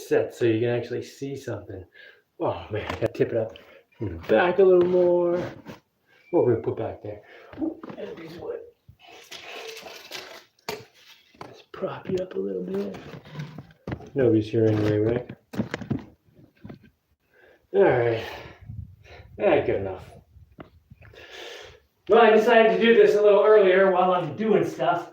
set so you can actually see something. Oh man, I gotta tip it up back a little more. What we're gonna put back there? Ooh, and a piece of wood. Let's prop you up a little bit. Nobody's here anyway, right? All right. Good enough. Well, I decided to do this a little earlier while I'm doing stuff.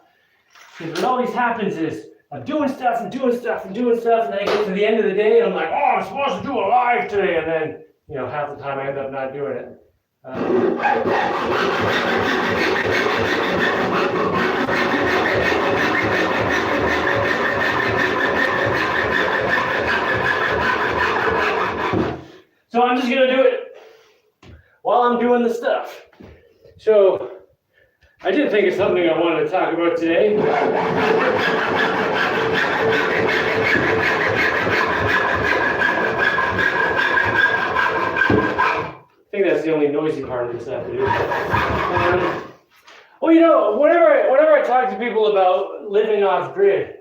Because what always happens is I'm doing stuff and doing stuff and doing stuff, and then I get to the end of the day and I'm like, oh, I'm supposed to do a live today, and then, you know, half the time I end up not doing it. So I'm just gonna do it while I'm doing the stuff. So I did think of something I wanted to talk about today. I think that's the only noisy part of this afternoon. Well, you know, whenever I talk to people about living off grid,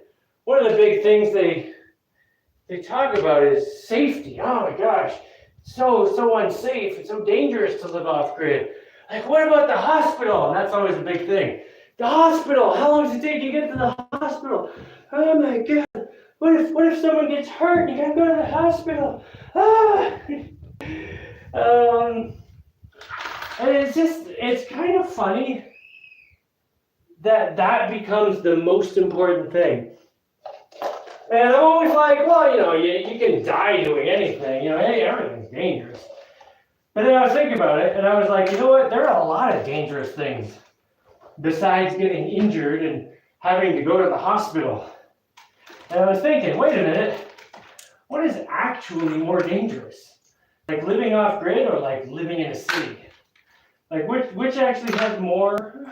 one of the big things they talk about is safety. Oh my gosh, so unsafe. It's so dangerous to live off grid. Like, what about the hospital? And that's always a big thing. The hospital. How long does it take to get to the hospital? Oh my God. What if someone gets hurt and you gotta go to the hospital? And it's kind of funny that becomes the most important thing. And I'm always like, well, you know, you can die doing anything. You know, hey, everything's dangerous. But then I was thinking about it, and I was like, you know what? There are a lot of dangerous things besides getting injured and having to go to the hospital. And I was thinking, wait a minute, what is actually more dangerous? Like living off grid or like living in a city? Like which actually has more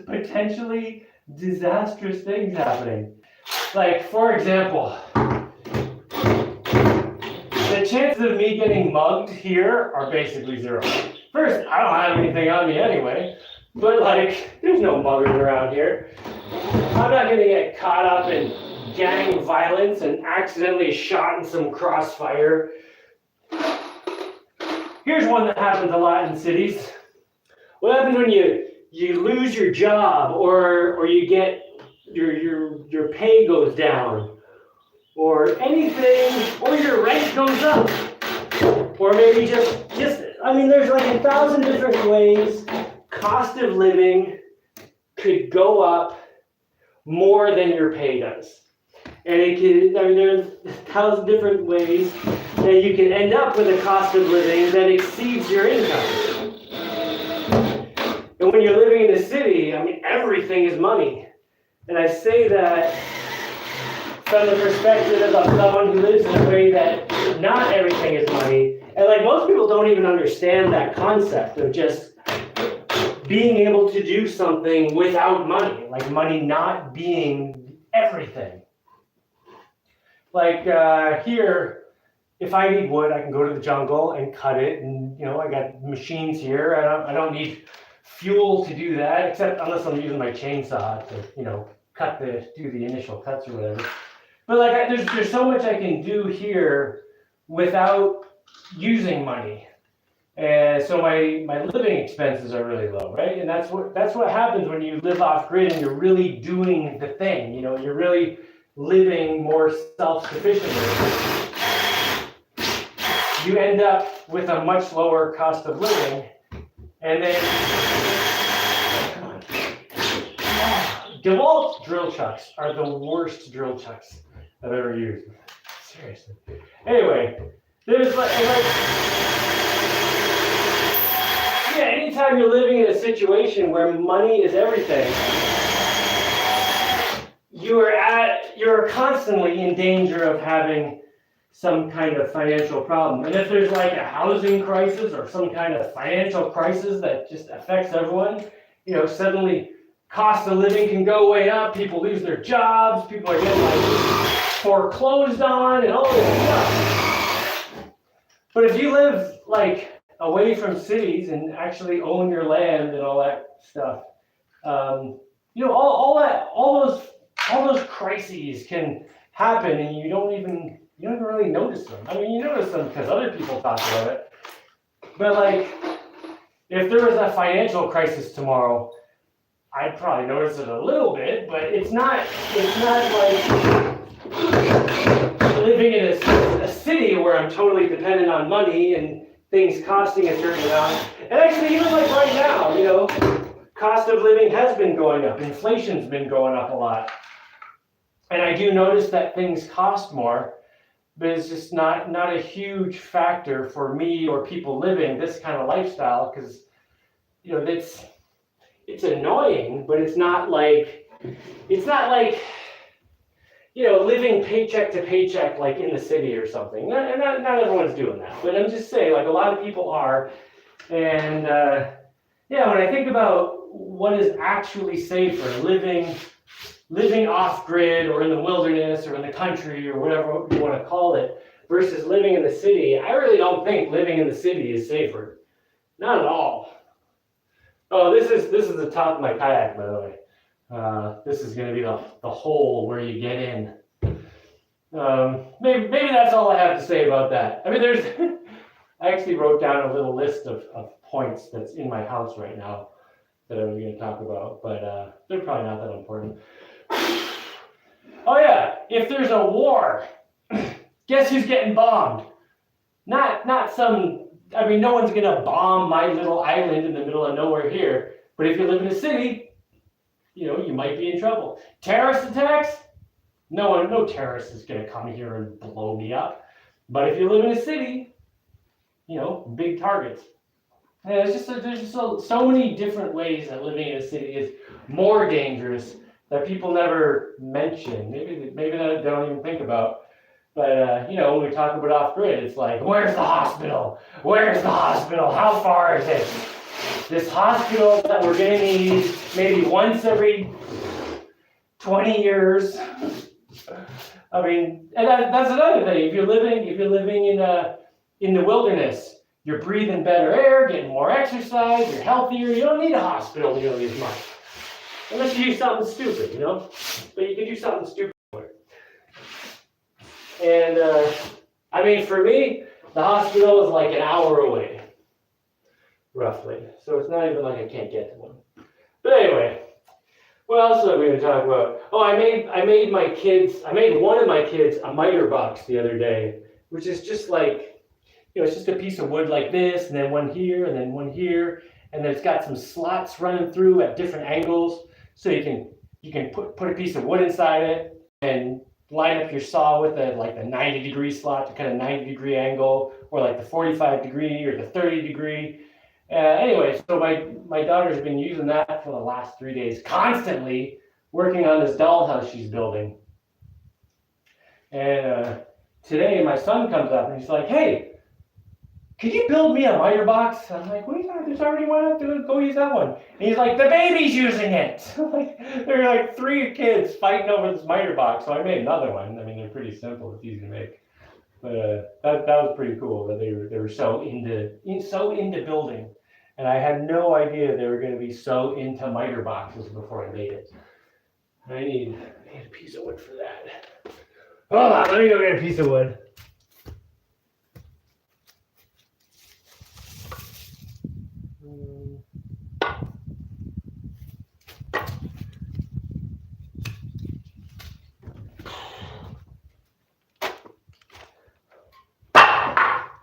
potentially disastrous things happening? Like, for example, the chances of me getting mugged here are basically zero. First, I don't have anything on me anyway, but like, there's no muggers around here. I'm not gonna get caught up in gang violence and accidentally shot in some crossfire. Here's one that happens a lot in cities. What happens when you lose your job or you get your pay goes down? Or anything, or your rent goes up, or maybe just I mean, there's like 1,000 different ways cost of living could go up more than your pay does. And there's 1,000 different ways that you can end up with a cost of living that exceeds your income. And when you're living in a city, I mean, everything is money. And I say that from the perspective of someone who lives in a way that not everything is money. And like most people don't even understand that concept of just being able to do something without money, like money not being everything. Like here, if I need wood, I can go to the jungle and cut it, and you know, I got machines here. I don't need fuel to do that, except unless I'm using my chainsaw to, you know, do the initial cuts or whatever. But like, there's so much I can do here without using money, and so my living expenses are really low, right? And that's what happens when you live off grid and you're really doing the thing. You know, you're really living more self-sufficiently. You end up with a much lower cost of living, and then DeWalt drill chucks are the worst drill chucks I've ever used. Seriously. Anyway, there's anytime you're living in a situation where money is everything, you're constantly in danger of having some kind of financial problem. And if there's like a housing crisis or some kind of financial crisis that just affects everyone, you know, suddenly cost of living can go way up, people lose their jobs, people are getting like foreclosed on and all this stuff. But if you live like away from cities and actually own your land and all that stuff, you know, all those crises can happen and you don't even really notice them. I mean, you notice them because other people talk about it. But like, if there was a financial crisis tomorrow, I'd probably notice it a little bit, but it's not like living in a city where I'm totally dependent on money and things costing a certain amount. And actually, even like right now, cost of living has been going up. Inflation's been going up a lot. And I do notice that things cost more, but it's just not a huge factor for me or people living this kind of lifestyle, because it's annoying, but it's not like living paycheck to paycheck like in the city or something. Not everyone's doing that, but I'm just saying, like, a lot of people are. And when I think about what is actually safer, living off grid or in the wilderness or in the country or whatever you want to call it, versus living in the city, I really don't think living in the city is safer. Not at all. Oh, this is the top of my kayak, by the way. This is going to be the hole where you get in. Maybe that's all I have to say about that. I mean, I actually wrote down a little list of points that's in my house right now that I was going to talk about, but they're probably not that important. Oh yeah, if there's a war, guess who's getting bombed? Not some. I mean, no one's gonna bomb my little island in the middle of nowhere here. But if you live in a city, you might be in trouble. Terrorist attacks? No terrorist is gonna come here and blow me up. But if you live in a city, big targets. And there's just so many different ways that living in a city is more dangerous that people never mention. Maybe they don't even think about. But, when we talk about off-grid, it's like, where's the hospital? Where's the hospital? How far is it? This hospital that we're going to need maybe once every 20 years. I mean, and that's another thing. If you're living in the wilderness, you're breathing better air, getting more exercise, you're healthier. You don't need a hospital nearly as much. Unless you do something stupid, But you can do something stupid. And, I mean, for me, the hospital is like an hour away, roughly. So it's not even like I can't get to one. But anyway, what else are we going to talk about? Oh, I made one of my kids a miter box the other day, which is just like, it's just a piece of wood like this, and then one here, and then one here, and then it's got some slots running through at different angles, so you can put a piece of wood inside it and line up your saw with the 90-degree slot to cut a 90-degree angle, or like the 45-degree or the 30-degree. Anyway, so my daughter's been using that for the last 3 days, constantly working on this dollhouse she's building. And today my son comes up and he's like, "Hey, could you build me a miter box?" I'm like, "What are you talking? There's already one out there. Go use that one." And he's like, "The baby's using it." There are like 3 kids fighting over this miter box. So I made another one. I mean, they're pretty simple. It's easy to make. But that was pretty cool that they were so into building. And I had no idea they were going to be so into miter boxes before I made it. I need a piece of wood for that. Hold on, let me go get a piece of wood.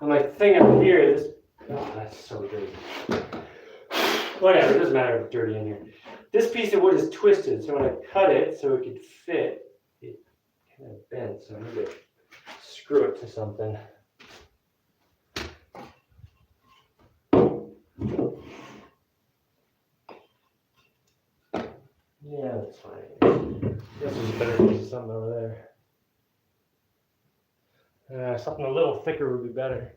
And my thing up here, that's so dirty. Whatever, it doesn't matter if it's dirty in here. This piece of wood is twisted, so when I cut it so it could fit, it kind of bent, so I need to screw it to something. Yeah, that's fine. This is a better piece of something over there. Something a little thicker would be better.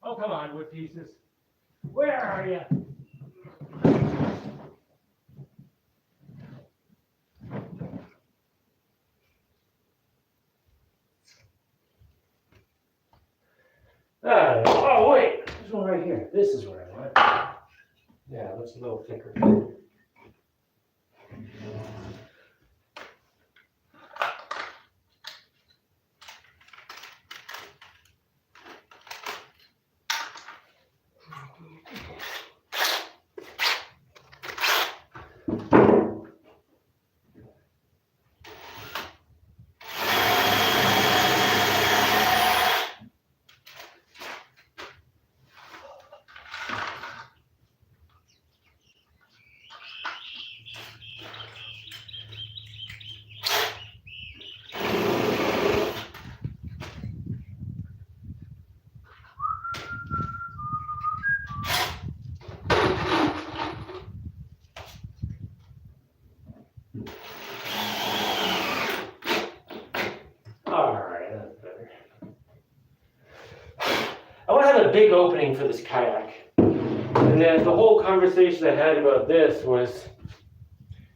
Oh, come on, wood pieces. Where are you? Oh, wait. There's one right here. This is where I want it. Yeah, that's a little thicker. a big opening for this kayak. And then the whole conversation I had about this was,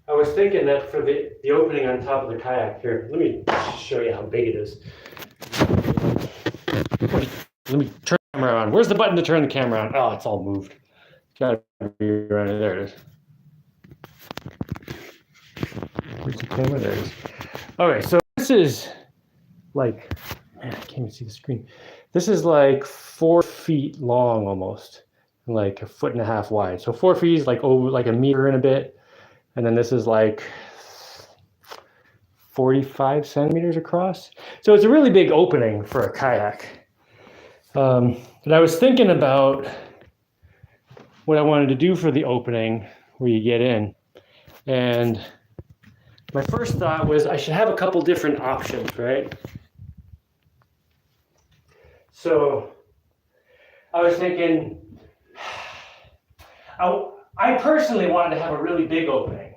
I was thinking that for the opening on top of the kayak here, let me show you how big it is. Let me turn the camera on. Where's the button to turn the camera on? Oh, it's all moved. It's gotta be right there. It is. Where's the camera? There it is. Okay, so this is like, man, I can't even see the screen. This is like 4 feet long almost, and like 1.5 feet wide. So 4 feet is like over like a meter and a bit. And then this is like 45 centimeters across. So it's a really big opening for a kayak. But I was thinking about what I wanted to do for the opening where you get in. And my first thought was I should have a couple different options, right? So I was thinking, I personally wanted to have a really big opening,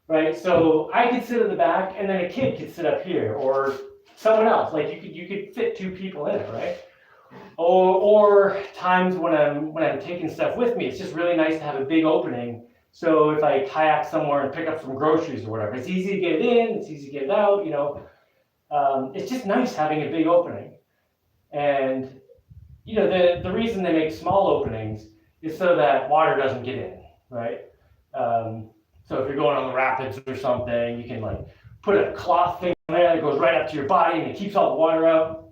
right? So I could sit in the back and then a kid could sit up here, or someone else. Like you could fit 2 people in it, right? Or times when I'm taking stuff with me, it's just really nice to have a big opening. So if I kayak somewhere and pick up some groceries or whatever, it's easy to get it in, it's easy to get it out, you know. It's just nice having a big opening. And you know, the reason they make small openings is so that water doesn't get in, right? So if you're going on the rapids or something, you can like put a cloth thing on there that goes right up to your body and it keeps all the water out.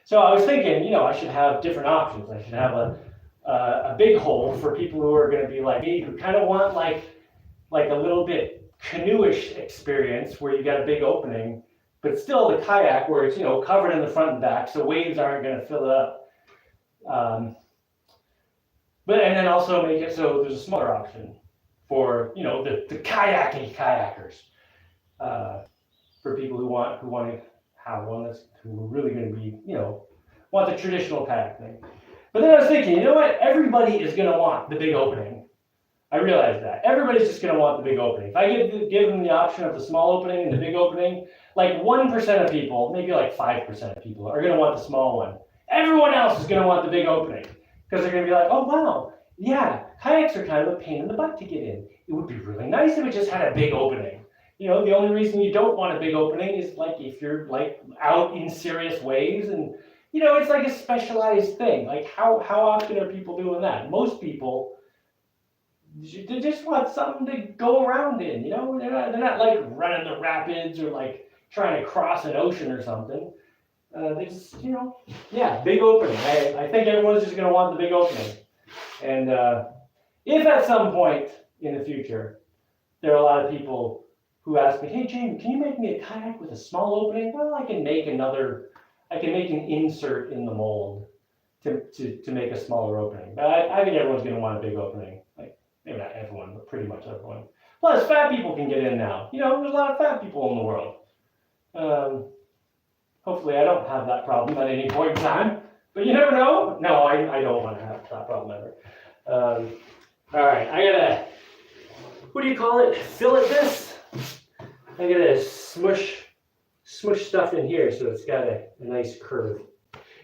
So I was thinking, you know, I should have different options. I should have a big hole for people who are going to be like me, who kind of want like a little bit canoeish experience where you got a big opening, but still the kayak where it's, you know, covered in the front and back, so waves aren't going to fill it up. And then also make it so there's a smaller option for, you know, the kayakers, for people who want to have one who are really going to be, you know, want the traditional kayak thing. But then I was thinking, you know what? Everybody is going to want the big opening. I realized that. Everybody's just going to want the big opening. If I give them the option of the small opening and the big opening, like 1% of people, maybe like 5% of people are going to want the small one. Everyone else is going to want the big opening because they're going to be like, oh, wow, yeah, kayaks are kind of a pain in the butt to get in. It would be really nice if it just had a big opening. You know, the only reason you don't want a big opening is like if you're like out in serious waves and, you know, it's like a specialized thing. Like how often are people doing that? Most people, they just want something to go around in, you know? They're not like running the rapids or like trying to cross an ocean or something. They just, you know, yeah, big opening. I think everyone's just going to want the big opening. And if at some point in the future, there are a lot of people who ask me, hey, Jaimie, can you make me a kayak with a small opening? Well, I can make an insert in the mold to make a smaller opening. But I think everyone's going to want a big opening. Like, maybe not everyone, but pretty much everyone. Plus, fat people can get in now. You know, there's a lot of fat people in the world. Hopefully, I don't have that problem at any point in time. But you never know. No, I don't want to have that problem ever. All right, I gotta, what do you call it? Fillet this? I gotta smush stuff in here so it's got a nice curve.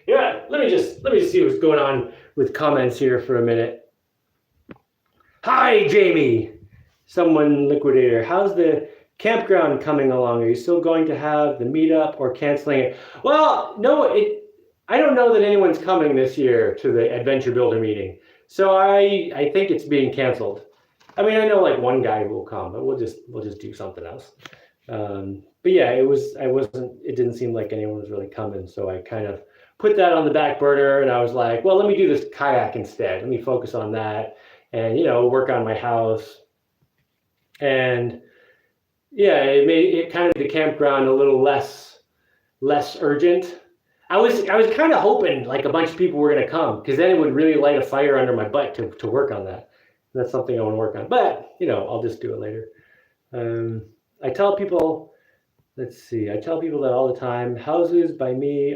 Yeah, let me just see what's going on with comments here for a minute. Hi, Jaimie. Someone liquidator. How's the campground coming along? Are you still going to have the meetup or canceling it? Well, no, I don't know that anyone's coming this year to the Adventure Builder meeting. So I think it's being canceled. I mean, I know like one guy will come, but we'll just do something else. But yeah, it didn't seem like anyone was really coming. So I kind of put that on the back burner and I was like, well, let me do this kayak instead. Let me focus on that and, you know, work on my house. And yeah, it made kind of the campground a little less urgent. I was kind of hoping like a bunch of people were going to come because then it would really light a fire under my butt to work on that. And that's something I want to work on. But, you know, I'll just do it later. I tell people that all the time. Houses by me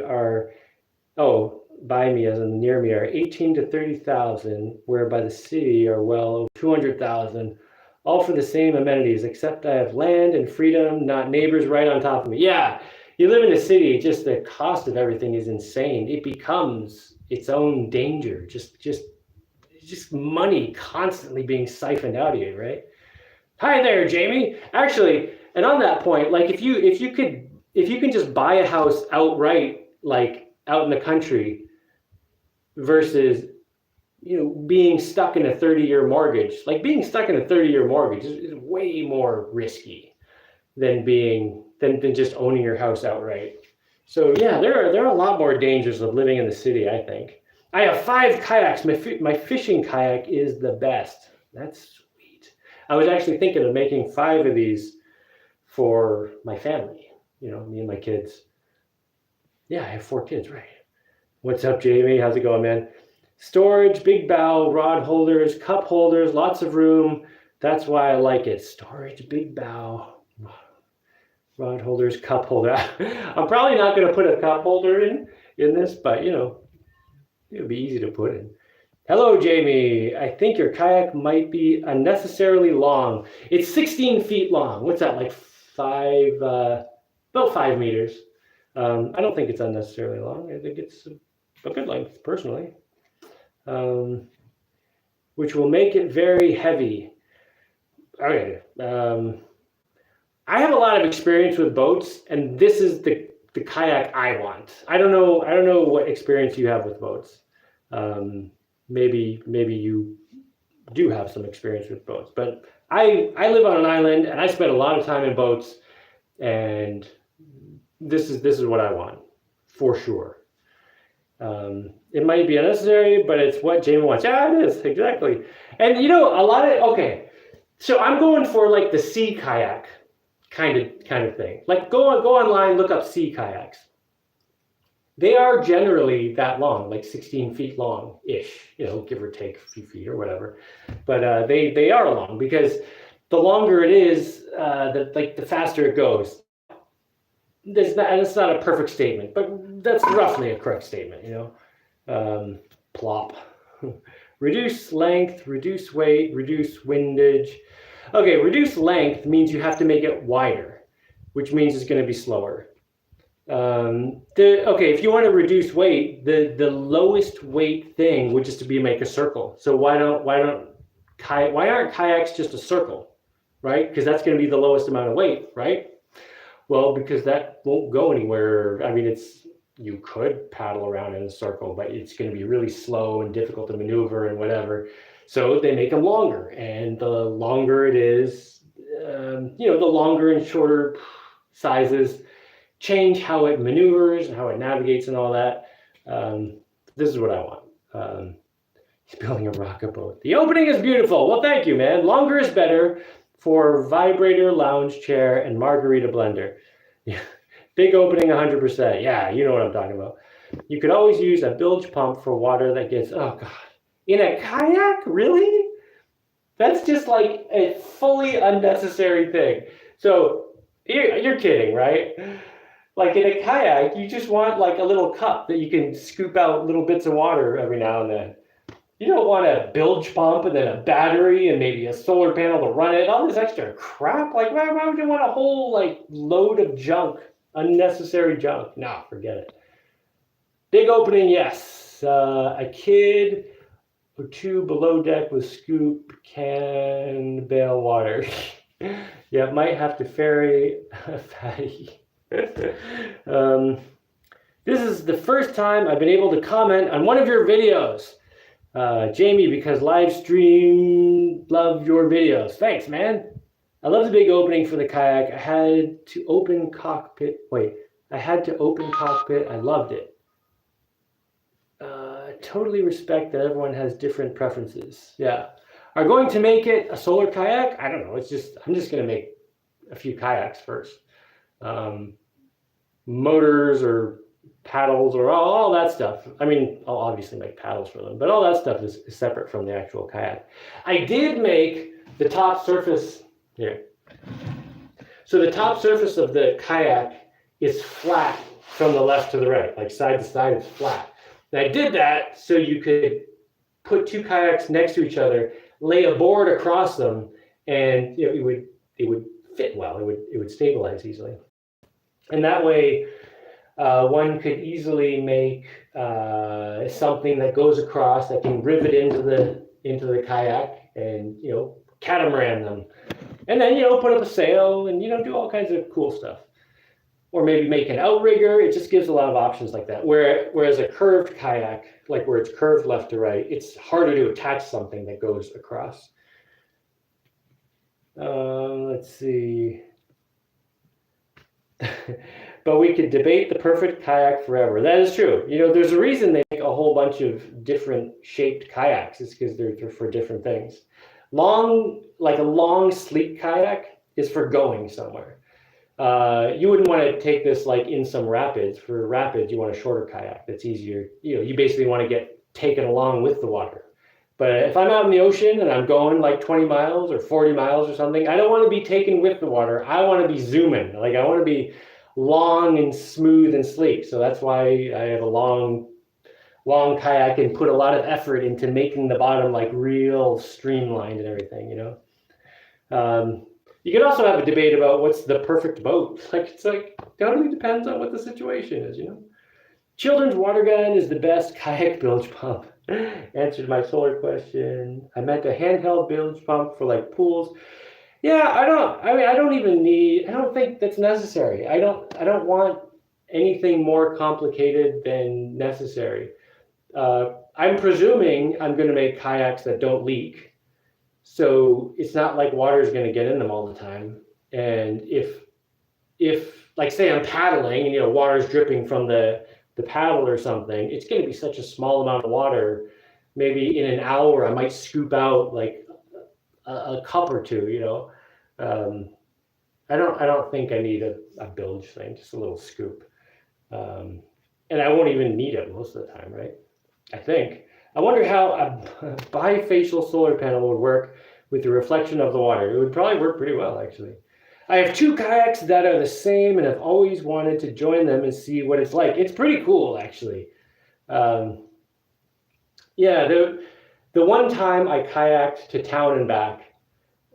as in near me are 18 to 30,000, where by the city are well over 200,000, all for the same amenities, except I have land and freedom, not neighbors right on top of me. Yeah, you live in a city, just the cost of everything is insane. It becomes its own danger, just money constantly being siphoned out of you, right? Hi there, Jaimie. Actually, and on that point, like if you can just buy a house outright, like out in the country, versus being stuck in a 30-year mortgage. Like being stuck in a 30-year mortgage is way more risky than just owning your house outright. So yeah, there are a lot more dangers of living in the city, I think. I have 5 kayaks. My fishing kayak is the best. That's sweet. I was actually thinking of making 5 of these for my family, me and my kids. Yeah, I have 4 kids, right? What's up, Jaimie? How's it going, man? Storage, big bow, rod holders, cup holders, lots of room. That's why I like it. Storage, big bow, rod holders, cup holder. I'm probably not going to put a cup holder in this, but it would be easy to put in. Hello, Jaimie. I think your kayak might be unnecessarily long. It's 16 feet long. What's that, like about 5 meters. I don't think it's unnecessarily long. I think it's a good length, personally. Which will make it very heavy. Okay. I have a lot of experience with boats, and this is the kayak I want. I don't know what experience you have with boats. Maybe you do have some experience with boats, but I live on an island and I spend a lot of time in boats, and this is what I want for sure. It might be unnecessary, but it's what Jaimie wants. Yeah, it is, exactly. And okay, so I'm going for like the sea kayak kind of thing. Like go online, look up sea kayaks. They are generally that long, like 16 feet long-ish, give or take a few feet or whatever. But they are long, because the longer it is, the faster it goes. That's not a perfect statement, but that's roughly a correct statement, plop. Reduce length, reduce weight, reduce windage. Okay, reduce length means you have to make it wider, which means it's going to be slower. If you want to reduce weight, the lowest weight thing would just to be make a circle. So why aren't kayaks just a circle, right? Because that's going to be the lowest amount of weight, right? Well, because that won't go anywhere. I mean, you could paddle around in a circle, but it's going to be really slow and difficult to maneuver and whatever. So they make them longer, and the longer it is, the longer and shorter sizes change how it maneuvers and how it navigates and all that. This is what I want. He's building a rocket boat. The opening is beautiful. Well, thank you, man. Longer is better for vibrator, lounge chair, and margarita blender. Yeah. Big opening, 100%. Yeah, you know what I'm talking about. You could always use a bilge pump for water that gets, oh God. In a kayak? Really? That's just like a fully unnecessary thing. So you're kidding, right? Like in a kayak, you just want like a little cup that you can scoop out little bits of water every now and then. You don't want a bilge pump and then a battery and maybe a solar panel to run it. All this extra crap. Like why would you want a whole like load of junk, unnecessary junk? No, forget it. Big opening, yes. A kid or 2 below deck with scoop can bail water. Yeah, might have to ferry a fatty. This is the first time I've been able to comment on one of your videos. Jaimie, because live stream, love your videos. Thanks, man. I love the big opening for the kayak. I had to open cockpit. I loved it. Totally respect that everyone has different preferences. Yeah. Are going to make it a solar kayak? I don't know. I'm just going to make a few kayaks first. Motors or paddles or all that stuff. I mean, I'll obviously make paddles for them, but all that stuff is separate from the actual kayak. I did make the top surface here. So the top surface of the kayak is flat from the left to the right, like side to side, it's flat. And I did that so you could put 2 kayaks next to each other, lay a board across them, and it would fit well. It would stabilize easily. And that way, one could easily make something that goes across that can rivet into the kayak and catamaran them, and then put up a sail and do all kinds of cool stuff. Or maybe make an outrigger. It just gives a lot of options like that. Whereas a curved kayak, like where it's curved left to right, it's harder to attach something that goes across. Let's see. But we could debate the perfect kayak forever. That is true. There's a reason they make a whole bunch of different shaped kayaks. It's because they're for different things. Like a long, sleek kayak is for going somewhere. You wouldn't want to take this like in some rapids. For rapids, you want a shorter kayak that's easier. You basically want to get taken along with the water. But if I'm out in the ocean and I'm going like 20 miles or 40 miles or something, I don't want to be taken with the water. I want to be zooming. Like I want to be long and smooth and sleek. So that's why I have a long kayak and put a lot of effort into making the bottom like real streamlined and everything, You can also have a debate about what's the perfect boat. It totally depends on what the situation is, Children's water gun is the best kayak bilge pump. Answered my solar question. I meant a handheld bilge pump for like pools. Yeah, I don't think that's necessary. I don't want anything more complicated than necessary. I'm presuming I'm going to make kayaks that don't leak. So it's not like water is going to get in them all the time. And if like say I'm paddling and water is dripping from the paddle or something, it's going to be such a small amount of water. Maybe in an hour I might scoop out like a cup or two. I don't think I need a bilge thing, just a little scoop. And I won't even need it most of the time, right? I think. I wonder how a bifacial solar panel would work with the reflection of the water. It would probably work pretty well, actually. I have 2 kayaks that are the same and have always wanted to join them and see what it's like. It's pretty cool, actually. Yeah, the one time I kayaked to town and back,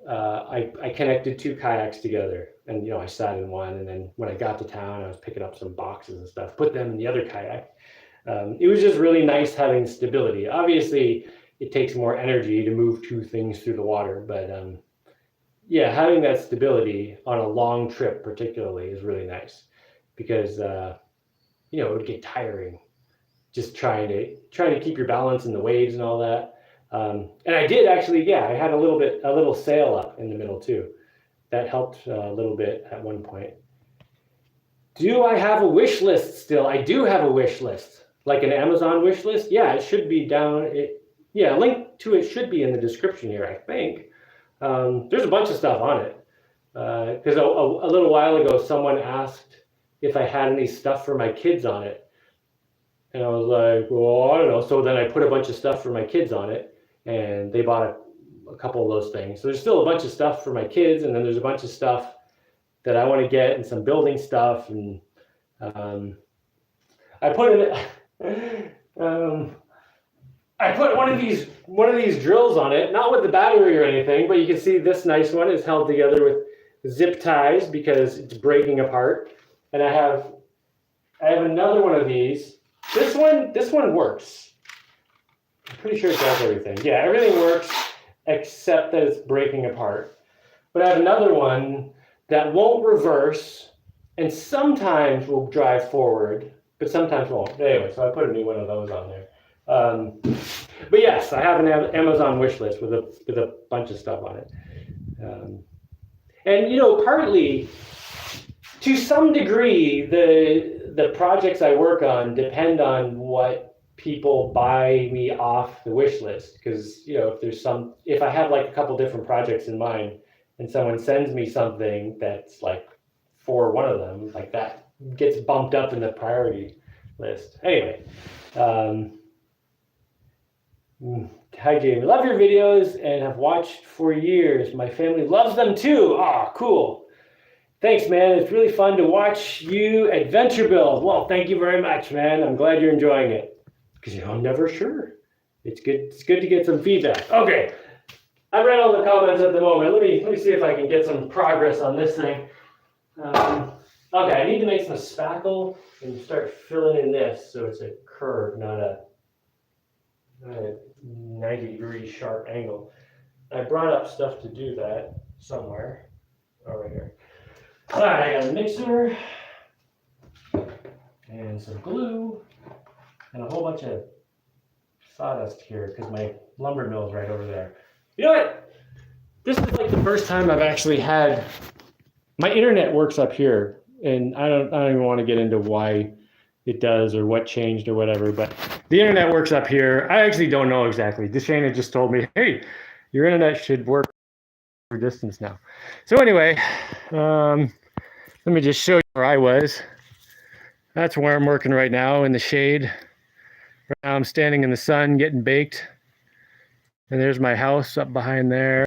I connected 2 kayaks together. And, I sat in one, and then when I got to town, I was picking up some boxes and stuff, put them in the other kayak. It was just really nice having stability. Obviously, it takes more energy to move 2 things through the water, but yeah, having that stability on a long trip particularly is really nice because it would get tiring just trying to keep your balance in the waves and all that. And I did actually, I had a little sail up in the middle too. That helped a little bit at one point. Do I have a wish list still? I do have a wish list. Like an Amazon wish list? Yeah, it should be down. A link to it should be in the description here, I think. There's a bunch of stuff on it. Because a little while ago, someone asked if I had any stuff for my kids on it. And I was like, well, I don't know. So then I put a bunch of stuff for my kids on it, and they bought a couple of those things. So there's still a bunch of stuff for my kids, and then there's a bunch of stuff that I want to get, and some building stuff, and I put one of these drills on it, not with the battery or anything, but you can see this nice one is held together with zip ties because it's breaking apart. And I have another one of these. This one works. I'm pretty sure it does everything. Yeah, everything works except that it's breaking apart. But I have another one that won't reverse and sometimes will drive forward, but sometimes won't. Anyway, so I put a new one of those on there. But yes, I have an Amazon wish list with a bunch of stuff on it. And partly, to some degree, the projects I work on depend on what people buy me off the wish list. Because if I have like a couple different projects in mind, and someone sends me something that's like for one of them, like that gets bumped up in the priority list. Anyway. Hi, Jaimie. Love your videos and have watched for years. My family loves them too. Ah, cool. Thanks, man. It's really fun to watch you adventure build. Well, thank you very much, man. I'm glad you're enjoying it. Because I'm never sure. It's good to get some feedback. Okay. I read all the comments at the moment. Let me see if I can get some progress on this thing. Okay, I need to make some spackle and start filling in this so it's a curve, not a 90-degree sharp angle. I brought up stuff to do that somewhere. Oh, right here. All right, I got a mixer and some glue and a whole bunch of sawdust here because my lumber mill is right over there. You know what? This is like the first time I've actually had my internet works up here, and I don't even want to get into why it does or what changed or whatever, but the internet works up here. I actually don't know exactly. Deshana just told me, hey, your internet should work for distance now. So anyway, let me just show you where I was. That's where I'm working right now in the shade. Right now I'm standing in the sun getting baked. And there's my house up behind there.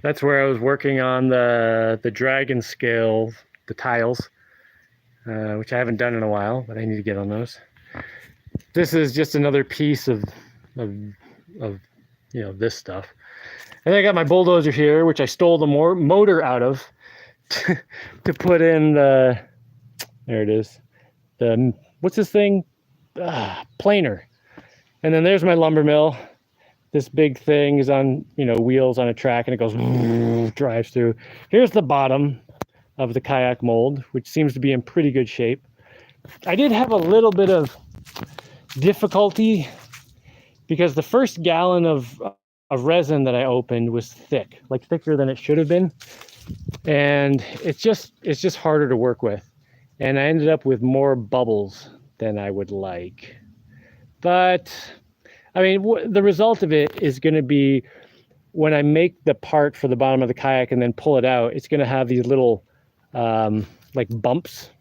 That's where I was working on the dragon scale, the tiles, which I haven't done in a while, but I need to get on those. This is just another piece of this stuff. And I got my bulldozer here, which I stole the motor out of to put in the, there it is, the, what's this thing? Planer. And then there's my lumber mill. This big thing is on, wheels on a track, and it goes, drives through. Here's the bottom of the kayak mold, which seems to be in pretty good shape. I did have a little bit of difficulty because the first gallon of resin that I opened was thick, like thicker than it should have been. And it's just harder to work with. And I ended up with more bubbles than I would like. But I mean, the result of it is going to be when I make the part for the bottom of the kayak and then pull it out, it's going to have these little like bumps.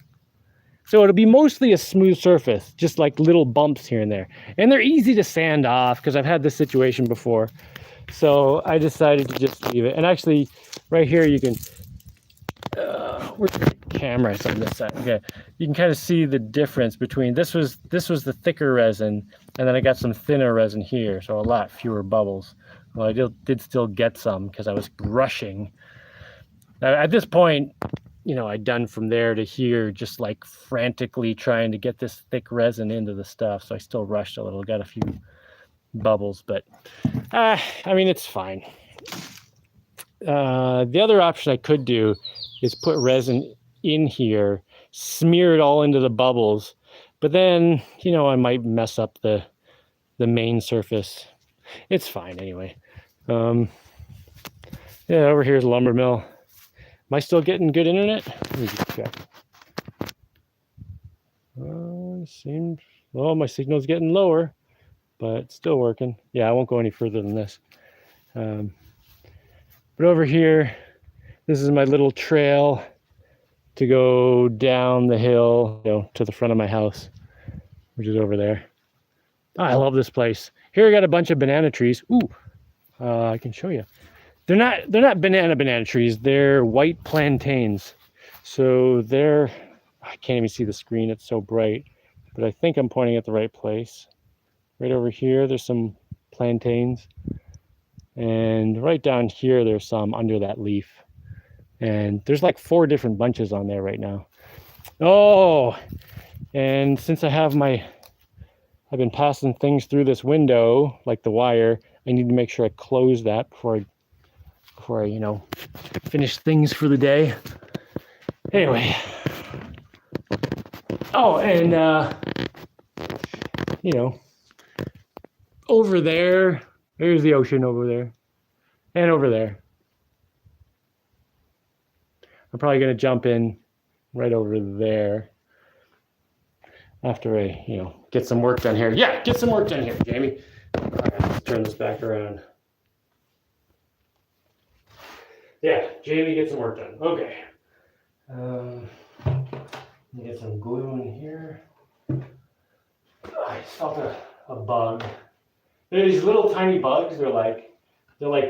So it'll be mostly a smooth surface, just like little bumps here and there. And they're easy to sand off because I've had this situation before. So I decided to just leave it. And actually, right here, you can, where's the camera? It's on this side. Okay, you can kind of see the difference between this was the thicker resin, and then I got some thinner resin here, so a lot fewer bubbles. Well, I did still get some because I was rushing. At this point, I'd done from there to here, just like frantically trying to get this thick resin into the stuff. So I still rushed a little, got a few bubbles, but I mean, it's fine. The other option I could do is put resin in here, smear it all into the bubbles, but then, I might mess up the main surface. It's fine anyway. Yeah, over here's lumber mill. Am I still getting good internet? Let me just check. Seems, well, my signal's getting lower, but it's still working. Yeah, I won't go any further than this. But over here, this is my little trail to go down the hill, to the front of my house, which is over there. Oh, I love this place. Here I got a bunch of banana trees. Ooh, I can show you. They're not banana trees. They're white plantains. So I can't even see the screen. It's so bright, but I think I'm pointing at the right place. Right over here, there's some plantains. And right down here, there's some under that leaf. And there's like 4 different bunches on there right now. Oh, and since I've been passing things through this window, like the wire, I need to make sure I close that before I finish things for the day. Anyway. Oh, and over there's the ocean over there. And over there. I'm probably going to jump in right over there after I, get some work done here. Yeah, get some work done here, Jaimie. All right, let's turn this back around. Yeah, Jaimie, get some work done. Okay. Get some glue in here. I just felt a bug. They're these little tiny bugs. They're like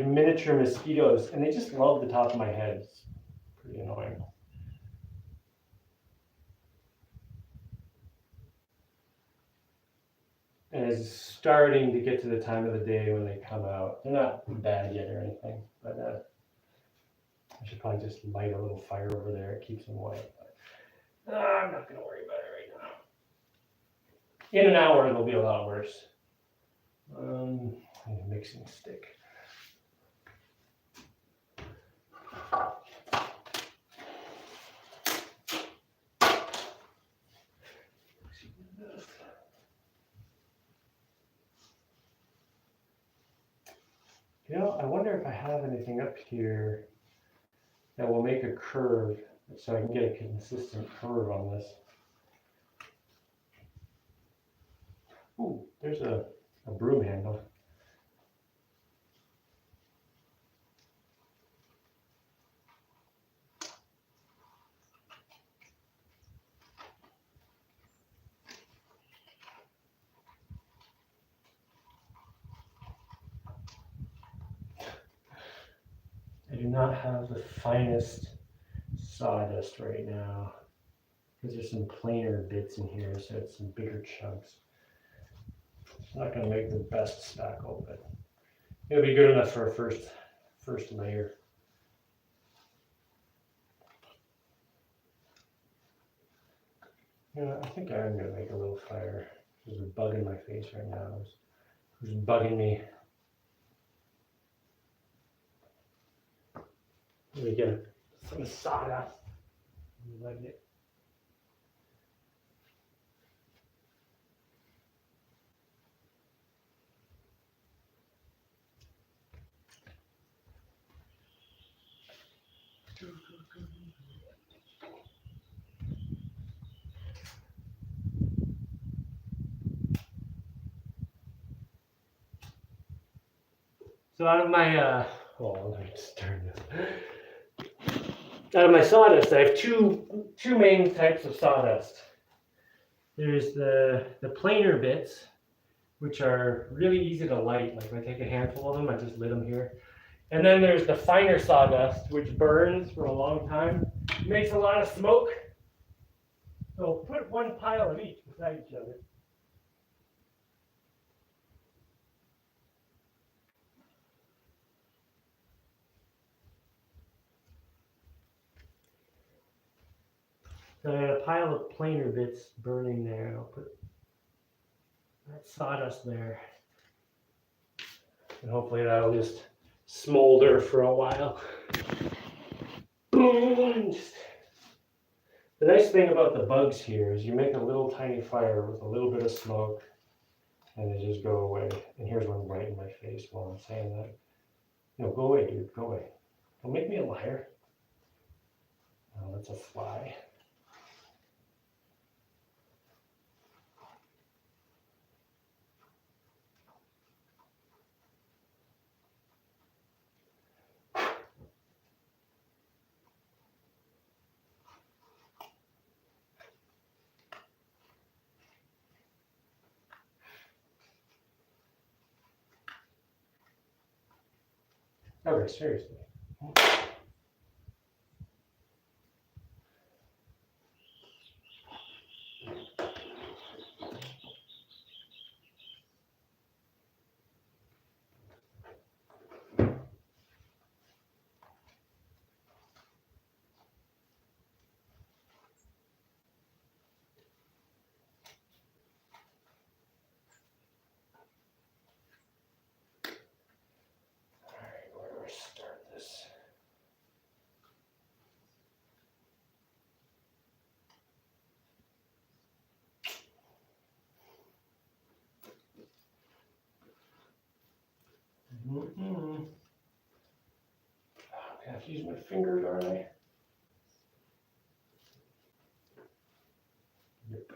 miniature mosquitoes, and they just love the top of my head. It's pretty annoying. And it's starting to get to the time of the day when they come out. They're not bad yet or anything, but I should probably just light a little fire over there. It keeps them away. I'm not going to worry about it right now. In an hour, it'll be a lot worse. Mixing stick. You know, I wonder if I have anything up here that will make a curve so I can get a consistent curve on this. Ooh, there's a broom handle. I do not have the finest sawdust right now because there's some plainer bits in here, so it's some bigger chunks. It's not going to make the best spackle, but it'll be good enough for a first layer. You know, I think I am going to make a little fire. There's a bug in my face right now. Who's bugging me? Let me get some sawdust. Like it. So out of my, let me just turn this. Out of my sawdust, I have two main types of sawdust. There's the plainer bits, which are really easy to light. Like if I take a handful of them, I just lit them here. And then there's the finer sawdust, which burns for a long time, makes a lot of smoke. So put one pile of each beside each other. So I got a pile of planer bits burning there. I'll put that sawdust there. And hopefully that'll just smolder for a while. Boom! The nice thing about the bugs here is you make a little tiny fire with a little bit of smoke and they just go away. And here's one right in my face while I'm saying that. No, go away, dude, go away. Don't make me a liar. Oh, that's a fly. Okay, seriously. Start this. I have to use my fingers, aren't I? Yep.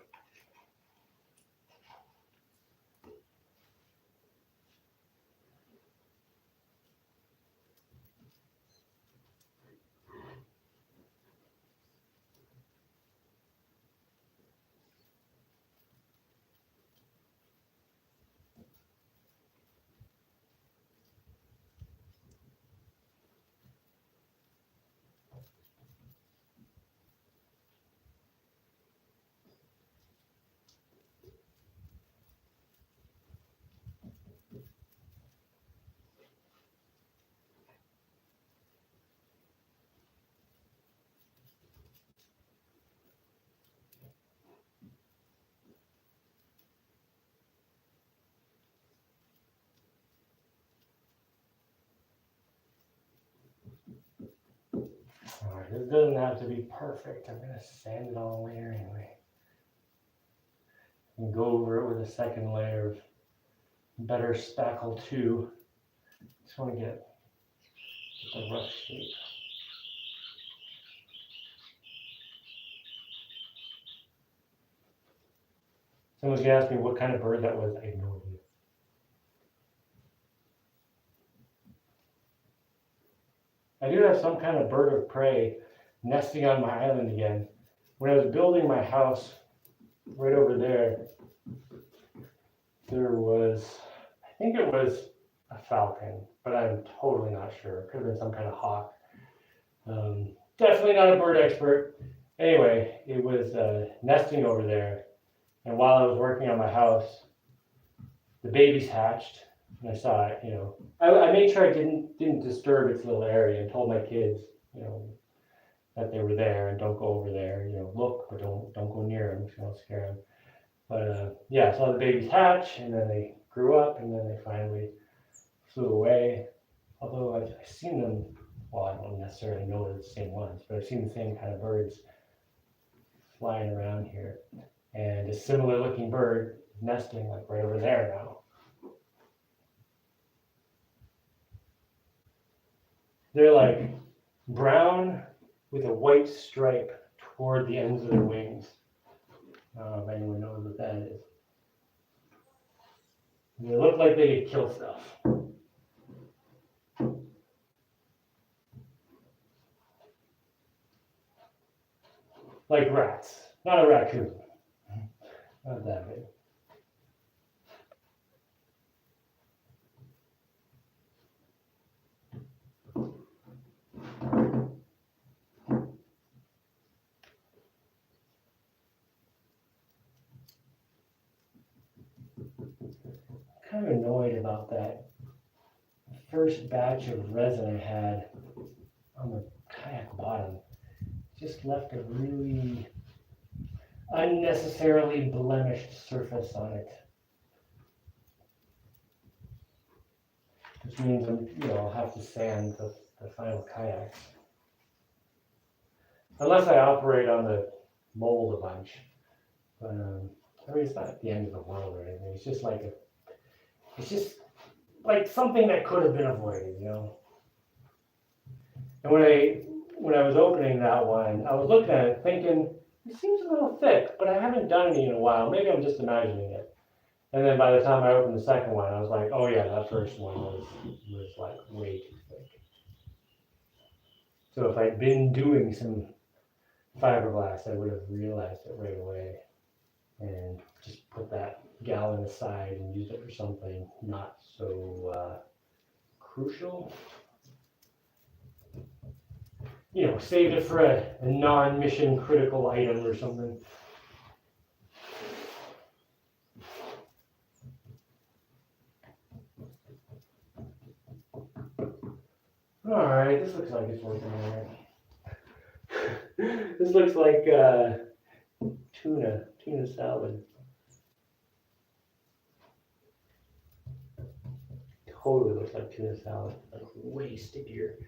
Alright, this doesn't have to be perfect. I'm going to sand it all layer anyway. And go over it with a second layer of better Spackle 2. Just want to get the rough shape. Someone's going to ask me what kind of bird that was. I have no idea. I do have some kind of bird of prey nesting on my island again. When I was building my house right over there, there was, I think it was a falcon, but I'm totally not sure. It could have been some kind of hawk. Definitely not a bird expert. Anyway, it was nesting over there. And while I was working on my house, the babies hatched, and I saw it. I made sure I didn't disturb its little area, and told my kids, that they were there and don't go over there. Look, but don't go near them, because I'll scare them. But yeah, I saw the babies hatch, and then they grew up, and then they finally flew away. Although I've seen them, well, I don't necessarily know they're the same ones, but I've seen the same kind of birds flying around here. And a similar looking bird nesting like right over there now. They're like brown with a white stripe toward the ends of their wings. I don't know if anyone knows what that is. They look like they could kill stuff. Like rats, not a raccoon. Not that big. I'm kind of annoyed about that first batch of resin I had on the kayak bottom. Just left a really unnecessarily blemished surface on it. Which means I'll have to sand the final kayaks. Unless I operate on the mold a bunch. But it's not the end of the world or anything. It's just like something that could have been avoided, And when I was opening that one, I was looking at it thinking, it seems a little thick, but I haven't done any in a while. Maybe I'm just imagining it. And then by the time I opened the second one, I was like, oh yeah, that first one was like way too thick. So if I'd been doing some fiberglass, I would have realized it right away and just put that gallon aside and used it for something not so crucial. Saved it for a non-mission critical item or something. Alright, this looks like it's working alright. This looks like tuna salad. Totally looks like tuna salad, like way stickier.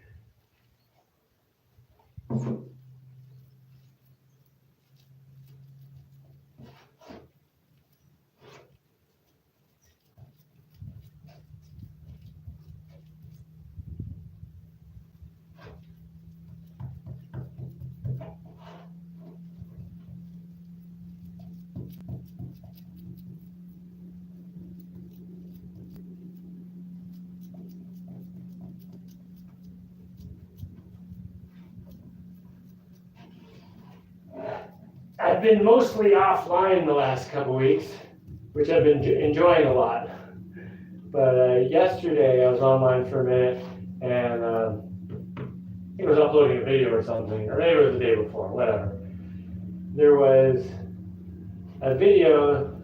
I've been mostly offline the last couple weeks, which I've been enjoying a lot. But yesterday I was online for a minute, and I was uploading a video or something, or maybe it was the day before, whatever. There was a video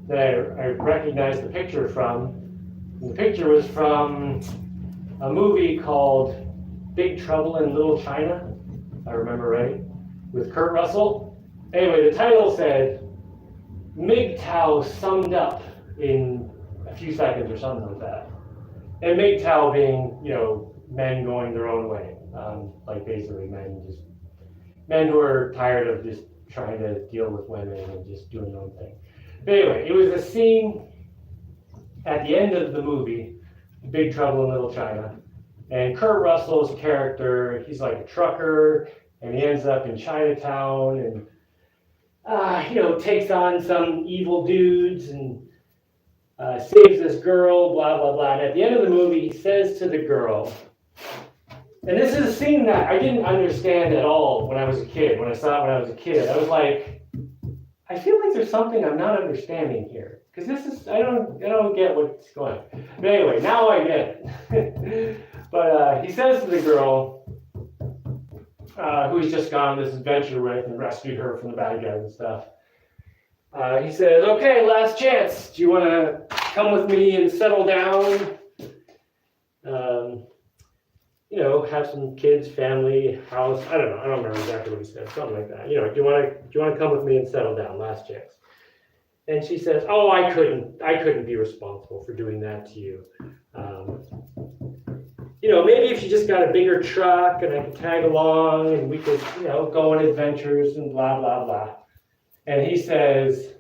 that I recognized the picture from. And the picture was from a movie called Big Trouble in Little China, if I remember right, with Kurt Russell. Anyway, the title said, MGTOW summed up in a few seconds or something like that. And MGTOW being, men going their own way. Like basically men who are tired of just trying to deal with women and just doing their own thing. But anyway, it was a scene at the end of the movie, Big Trouble in Little China. And Kurt Russell's character, he's like a trucker, and he ends up in Chinatown and, takes on some evil dudes and saves this girl, blah, blah, blah. And at the end of the movie, he says to the girl, and this is a scene that I didn't understand at all when I was a kid. When I saw it when I was a kid, I was like, I feel like there's something I'm not understanding here. Because I don't get what's going on. But anyway, now I get it. But he says to the girl, who he's just gone on this adventure with and rescued her from the bad guys and stuff. He says, okay, last chance. Do you want to come with me and settle down? Have some kids, family, house. I don't know. I don't remember exactly what he said. Something like that. Do you want to come with me and settle down? Last chance. And she says, oh, I couldn't be responsible for doing that to you. Maybe if you just got a bigger truck and I could tag along and we could, go on adventures and blah, blah, blah. And he says,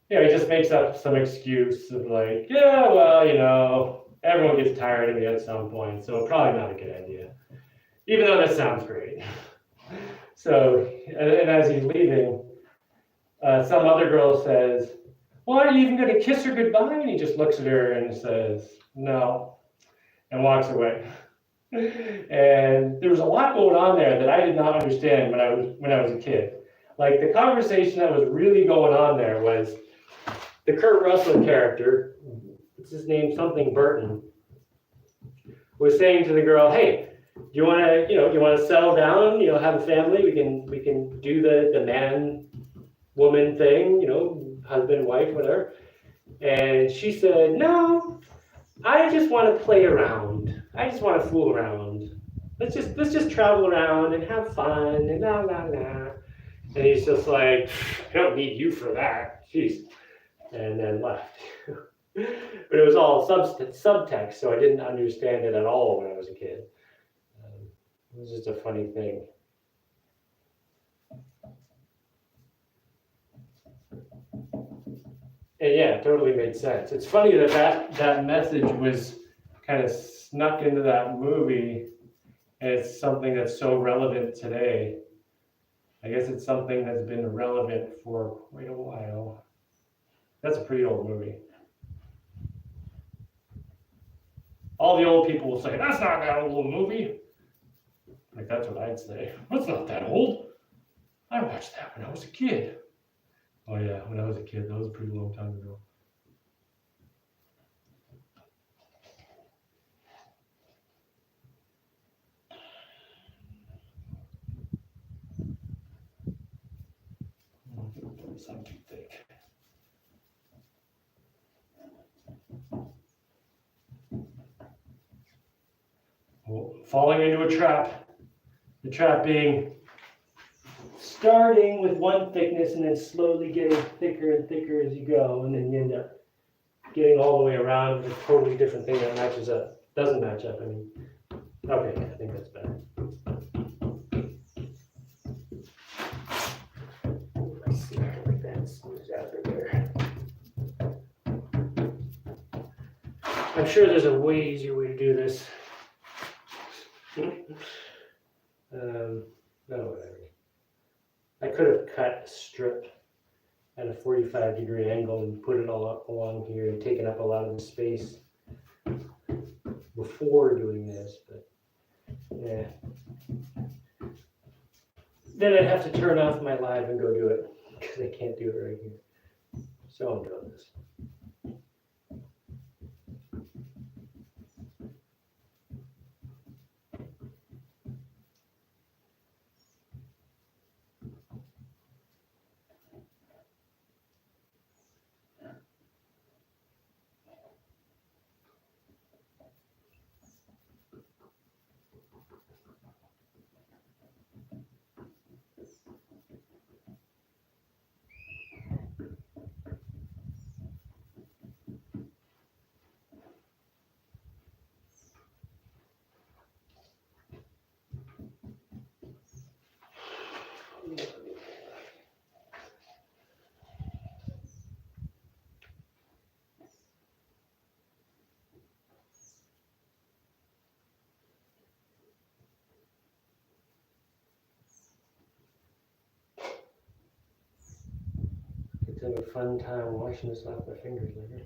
he just makes up some excuse of like, yeah, well, everyone gets tired of me at some point, so probably not a good idea. Even though that sounds great. So, and as he's leaving, some other girl says, well, are you even going to kiss her goodbye? And he just looks at her and says, no, and walks away. And there was a lot going on there that I did not understand when I was a kid. Like the conversation that was really going on there was the Kurt Russell character, what's his name, something Burton, was saying to the girl, hey, do you want to settle down, have a family? We can do the man woman thing, husband, wife, whatever. And she said, no, I just want to play around. I just want to fool around. Let's just travel around and have fun and la la la. And he's just like, I don't need you for that. Jeez. And then left. But it was all subtext, so I didn't understand it at all when I was a kid. It was just a funny thing. And yeah, it totally made sense. It's funny that message was kind of snuck into that movie, and it's something that's so relevant today. I guess it's something that's been relevant for quite a while. That's a pretty old movie. All the old people will say, that's not that old movie. Like, that's what I'd say. That's not that old. I watched that when I was a kid. Oh yeah, when I was a kid, that was a pretty long time ago. Some too thick. Oh, falling into a trap. The trap being starting with one thickness and then slowly getting thicker and thicker as you go, and then you end up getting all the way around with a totally different thing that matches up. Doesn't match up, I mean. Okay, I think that's better. I see, like that smooths out right there. I'm sure there's a way easier way to do this. No, whatever. I could have cut a strip at a 45-degree angle and put it all up along here and taken up a lot of the space before doing this, but yeah. Then I'd have to turn off my live and go do it because I can't do it right here. So I'm doing this. It's have a fun time washing this off my fingers later.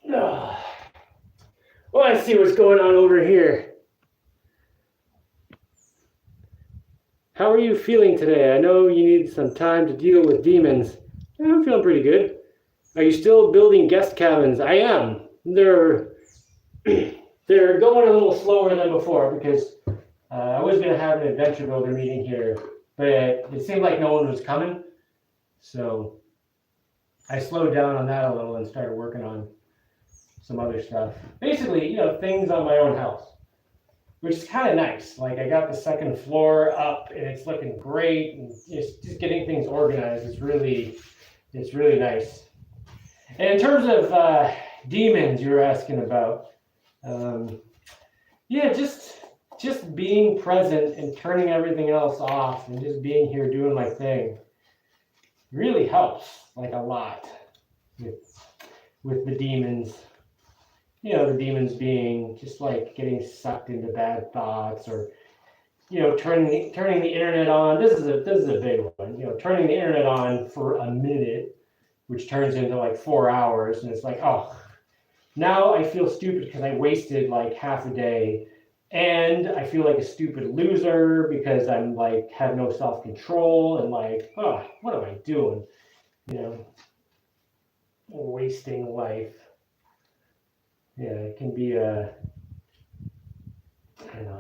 Well, let's see what's going on over here. How are you feeling today? I know you need some time to deal with demons. I'm feeling pretty good. Are you still building guest cabins? I am. They're going a little slower than before because I was going to have an adventure builder meeting here, but it seemed like no one was coming. So I slowed down on that a little and started working on some other stuff. Basically, things on my own house, which is kind of nice. Like I got the second floor up and it's looking great, and just getting things organized is really nice. And in terms of demons you were asking about, just being present and turning everything else off and just being here doing my thing really helps like a lot with the demons. The demons being just like getting sucked into bad thoughts, or turning the internet on. This is a big one. Turning the internet on for a minute, which turns into like 4 hours, and it's like, oh, now I feel stupid because I wasted like half a day, and I feel like a stupid loser because I'm like have no self-control, and like, oh, what am I doing? Wasting life. Yeah, it can be a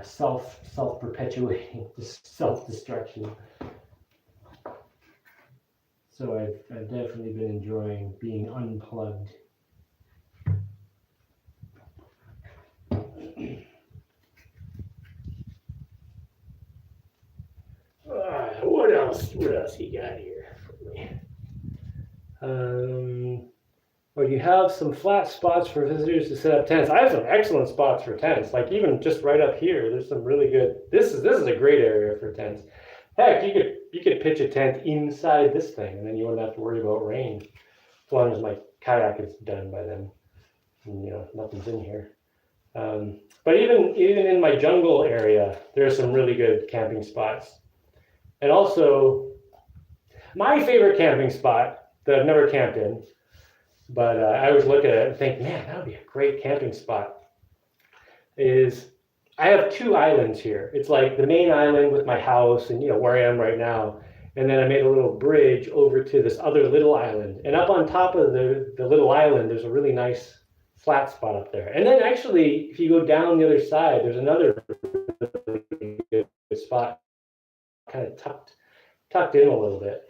self-perpetuating self-destruction. So I've definitely been enjoying being unplugged. What else you got here for me? You have some flat spots for visitors to set up tents. I have some excellent spots for tents. Like even just right up here, there's some really good. This is a great area for tents. Heck, you could pitch a tent inside this thing, and then you wouldn't have to worry about rain, as long as my kayak is done by then. And, nothing's in here. But even in my jungle area, there are some really good camping spots. And also, my favorite camping spot that I've never camped in, but I always look at it and think, man, that would be a great camping spot, is I have 2 islands here. It's like the main island with my house and, where I am right now. And then I made a little bridge over to this other little island. And up on top of the little island, there's a really nice flat spot up there. And then actually, if you go down the other side, there's another really good spot, kind of tucked in a little bit.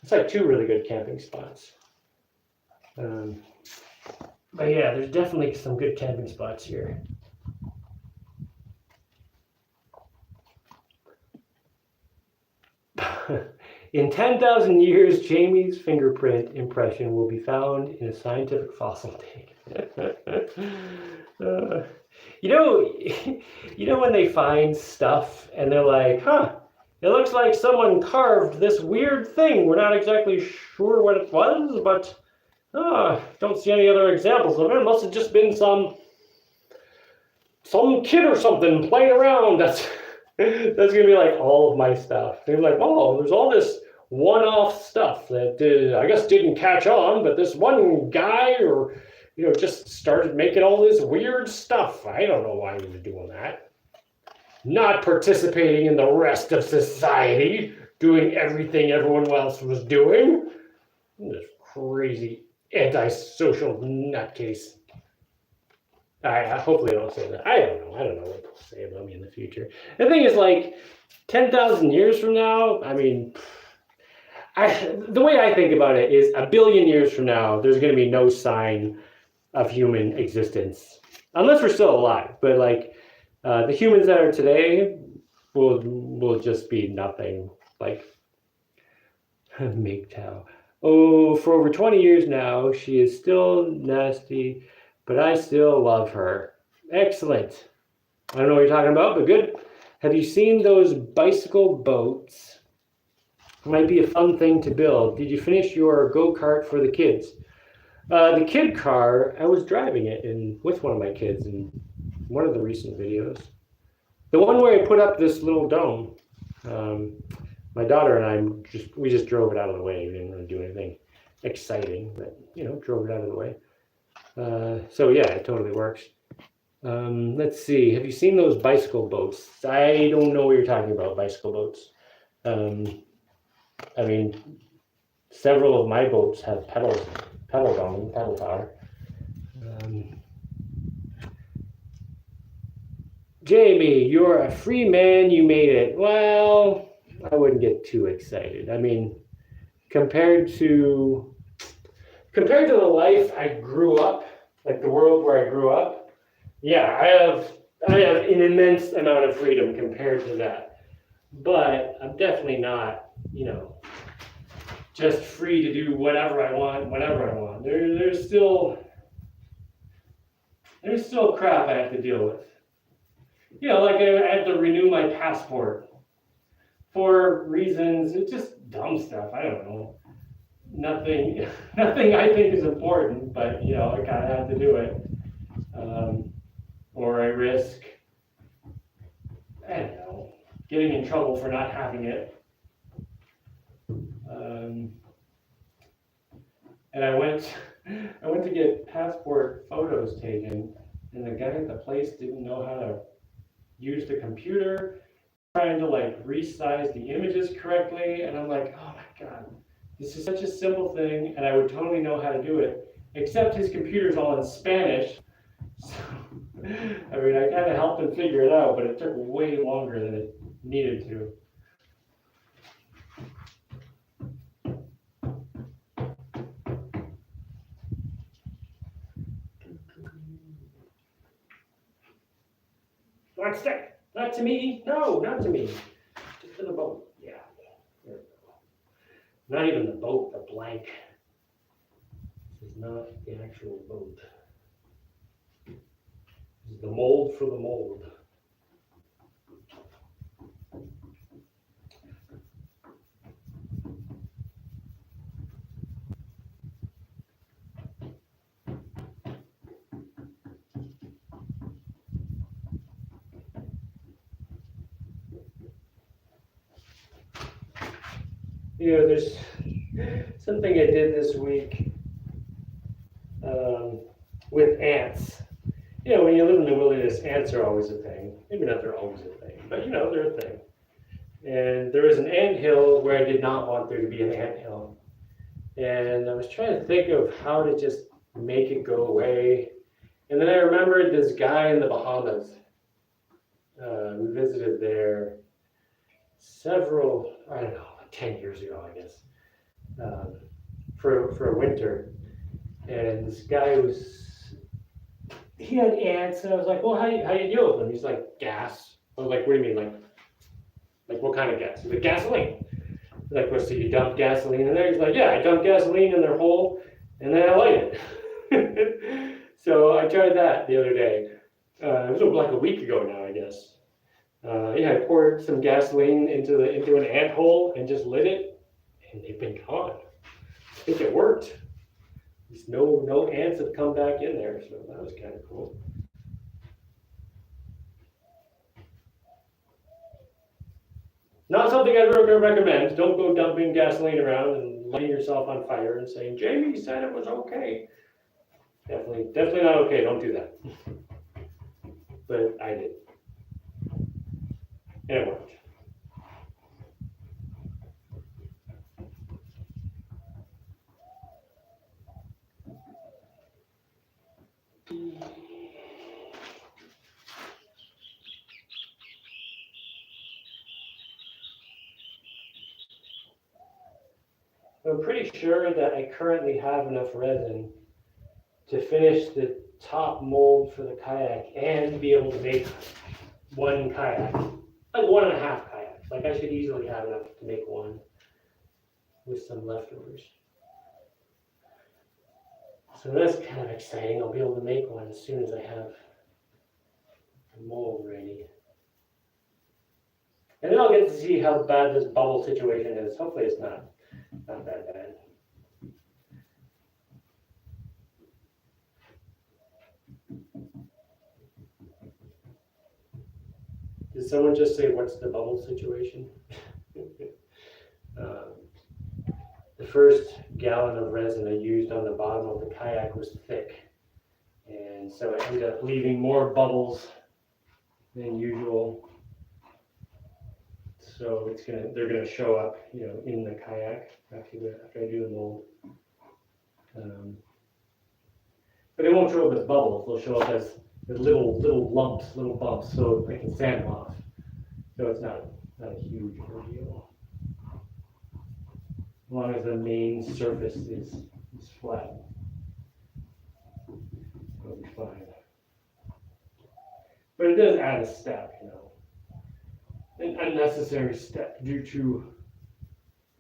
It's like 2 really good camping spots. But yeah, there's definitely some good camping spots here. In 10,000 years, Jaimie's fingerprint impression will be found in a scientific fossil dig. When they find stuff and they're like, it looks like someone carved this weird thing. We're not exactly sure what it was, but don't see any other examples of it. It must have just been some kid or something playing around. That's gonna be like all of my stuff. They're like, oh, there's all this one-off stuff that I guess didn't catch on, but this one guy just started making all this weird stuff. I don't know why he was doing that. Not participating in the rest of society, doing everything everyone else was doing. This crazy antisocial nutcase. Hopefully I don't say that. I don't know what they'll say about me in the future. The thing is, like, 10,000 years from now, I mean, the way I think about it is 1 billion years from now, there's going to be no sign of human existence. Unless we're still alive. But, like, the humans that are today will just be nothing. Like, MGTOW. Oh, for over 20 years now, she is still nasty, but I still love her. Excellent. I don't know what you're talking about, but good. Have you seen those bicycle boats? Might be a fun thing to build. Did you finish your go-kart for the kids? The kid car, I was driving it with one of my kids in one of the recent videos. The one where I put up this little dome. My daughter and I we just drove it out of the way. We didn't really do anything exciting, but drove it out of the way. So yeah, it totally works. Let's see. Have you seen those bicycle boats? I don't know what you're talking about, bicycle boats. I mean, several of my boats have pedal power. Jaimie, you're a free man, you made it. Well, I wouldn't get too excited. I mean, compared to the life I grew up, like the world where I grew up, yeah, I have an immense amount of freedom compared to that. But I'm definitely not, just free to do whatever I want, whenever I want. There's still crap I have to deal with. Like I had to renew my passport for reasons, it's just dumb stuff. I don't know. Nothing I think is important, but I kind of have to do it. Or I risk, I don't know, getting in trouble for not having it. And I went to get passport photos taken, and the guy at the place didn't know how to use the computer, trying to resize the images correctly, and I'm like, oh my god, this is such a simple thing, and I would totally know how to do it, except his computer's all in Spanish. So, I mean, I kind of helped him figure it out, but it took way longer than it needed to. Not stick. Not to me. No, not to me. Just to the boat. Yeah. There we go. Not even the boat, the blank. This is not the actual boat. This is the mold for the mold. There's something I did this week with ants. When you live in the wilderness, ants are always a thing. Maybe not they're always a thing, but they're a thing. And there was an ant hill where I did not want there to be an ant hill. And I was trying to think of how to just make it go away. And then I remembered this guy in the Bahamas. We visited there several, I don't know, 10 years ago, I guess, for a winter. And this guy he had ants, and I was like, well, how do you deal with them? He's like, gas. I was like, what do you mean? Like what kind of gas? He's like, gasoline. I was like, well, so you dump gasoline in there? He's like, yeah, I dump gasoline in their hole, and then I light it. So I tried that the other day. It was like a week ago now, I guess. I poured some gasoline into an ant hole and just lit it, and they've been gone. I think it worked. There's no ants have come back in there, so that was kind of cool. Not something I'd recommend. Don't go dumping gasoline around and lighting yourself on fire and saying, Jaimie said it was okay. Definitely not okay. Don't do that. But I did. And it worked. I'm pretty sure that I currently have enough resin to finish the top mold for the kayak and be able to make one kayak, like 1.5 kayaks. Like I should easily have enough to make one with some leftovers. So that's kind of exciting. I'll be able to make one as soon as I have mold ready. And then I'll get to see how bad this bubble situation is. Hopefully it's not that bad. Did someone just say, what's the bubble situation? The first gallon of resin I used on the bottom of the kayak was thick. And so I ended up leaving more bubbles than usual. So they're gonna show up, in the kayak after I do the mold. But they won't show up as bubbles. They'll show up as little lumps, little bumps, so I can sand them off. So it's not a huge ordeal. As long as the main surface is flat, it'll be fine. But it does add a step, an unnecessary step due to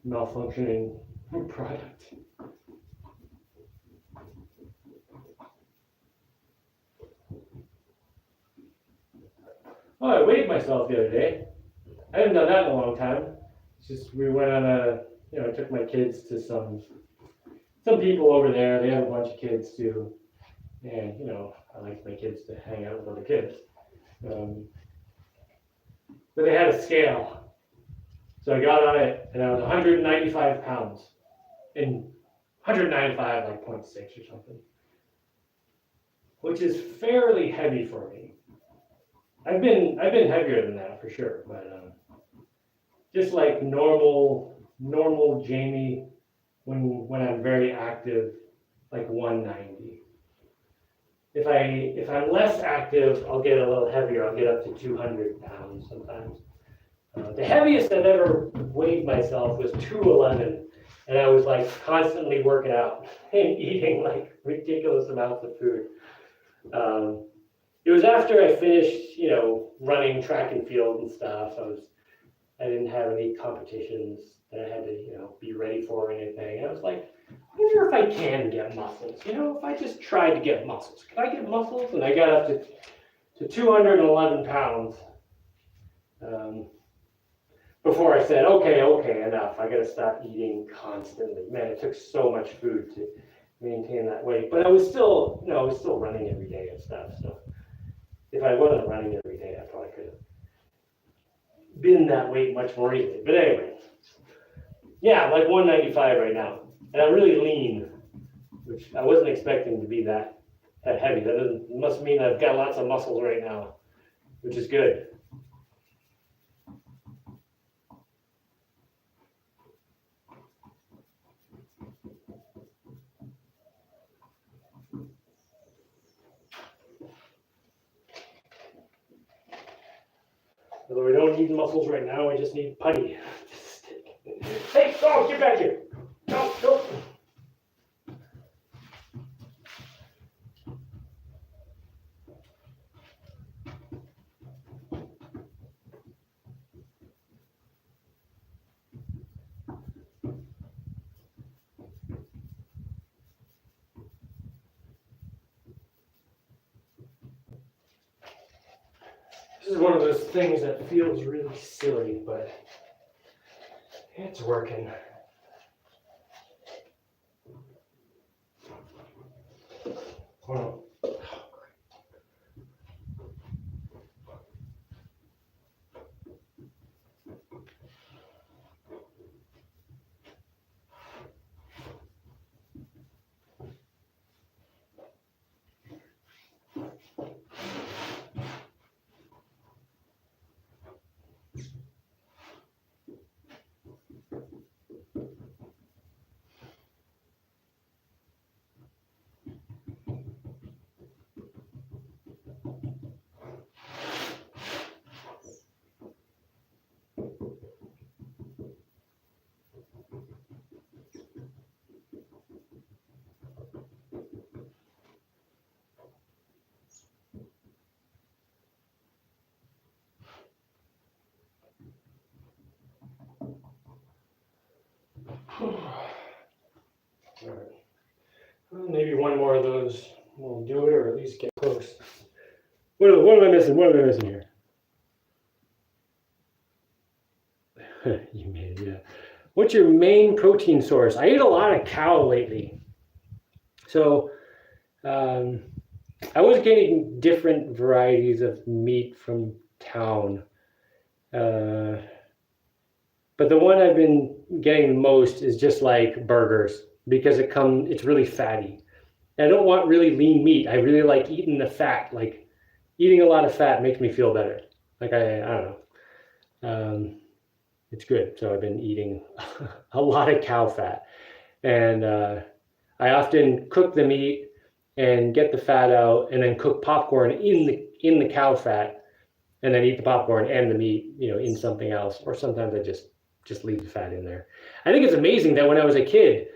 malfunctioning product. Oh, I weighed myself the other day. I haven't done that in a long time. It's just we went on I took my kids to some people over there. They have a bunch of kids too, and I like my kids to hang out with other kids. But they had a scale, so I got on it, and I was 195 pounds, and 195 like 0.6 or something, which is fairly heavy for me. I've been heavier than that for sure, but just like normal Jaimie when I'm very active, like 190. If I'm less active, I'll get a little heavier. I'll get up to 200 pounds sometimes. The heaviest I've ever weighed myself was 211, and I was like constantly working out and eating like ridiculous amounts of food. It was after I finished, running track and field and stuff. I didn't have any competitions that I had to, be ready for or anything. I was like, I wonder if I can get muscles. If I just tried to get muscles, could I get muscles? And I got up to 211 pounds before I said, okay, enough. I got to stop eating constantly. Man, it took so much food to maintain that weight. But I was still, running every day and stuff. So if I wasn't running every day, I probably could have been that weight much more easily. But anyway, yeah, like 195 right now. And I'm really lean, which I wasn't expecting to be that heavy. That must mean I've got lots of muscles right now, which is good. Although I don't need muscles right now, I just need putty. Hey, go, get back here. Go. This is one of those things that feels really silly, but it's working. Hold on. All right. Well, maybe one more of those will do it, or at least get close. What am I missing? What am I missing here? You made it, yeah. What's your main protein source? I eat a lot of cow lately. So I was getting different varieties of meat from town. But the one I've been getting the most is just like burgers because it's really fatty. And I don't want really lean meat. I really like eating the fat. Like eating a lot of fat makes me feel better. Like I don't know. It's good. So I've been eating a lot of cow fat. And I often cook the meat and get the fat out and then cook popcorn in the cow fat and then eat the popcorn and the meat, in something else. Or sometimes I just leave the fat in there. I think it's amazing that when I was a kid,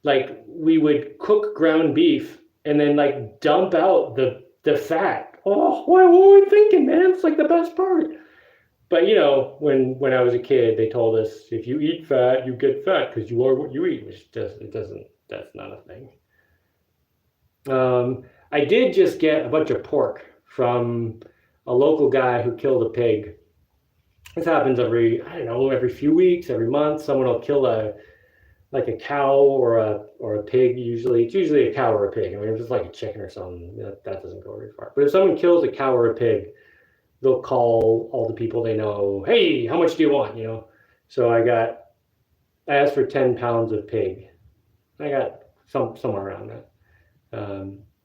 like we would cook ground beef and then like dump out the fat. Oh, what were we thinking, man? It's like the best part. But when I was a kid, they told us if you eat fat, you get fat because you are what you eat, which that's not a thing. I did just get a bunch of pork from a local guy who killed a pig. This happens every few weeks, every month. Someone will kill a cow or a pig. Usually, it's usually a cow or a pig. I mean, if it's like a chicken or something, that doesn't go very far. But if someone kills a cow or a pig, they'll call all the people they know. Hey, how much do you want? So I asked for 10 pounds of pig. I got somewhere around that.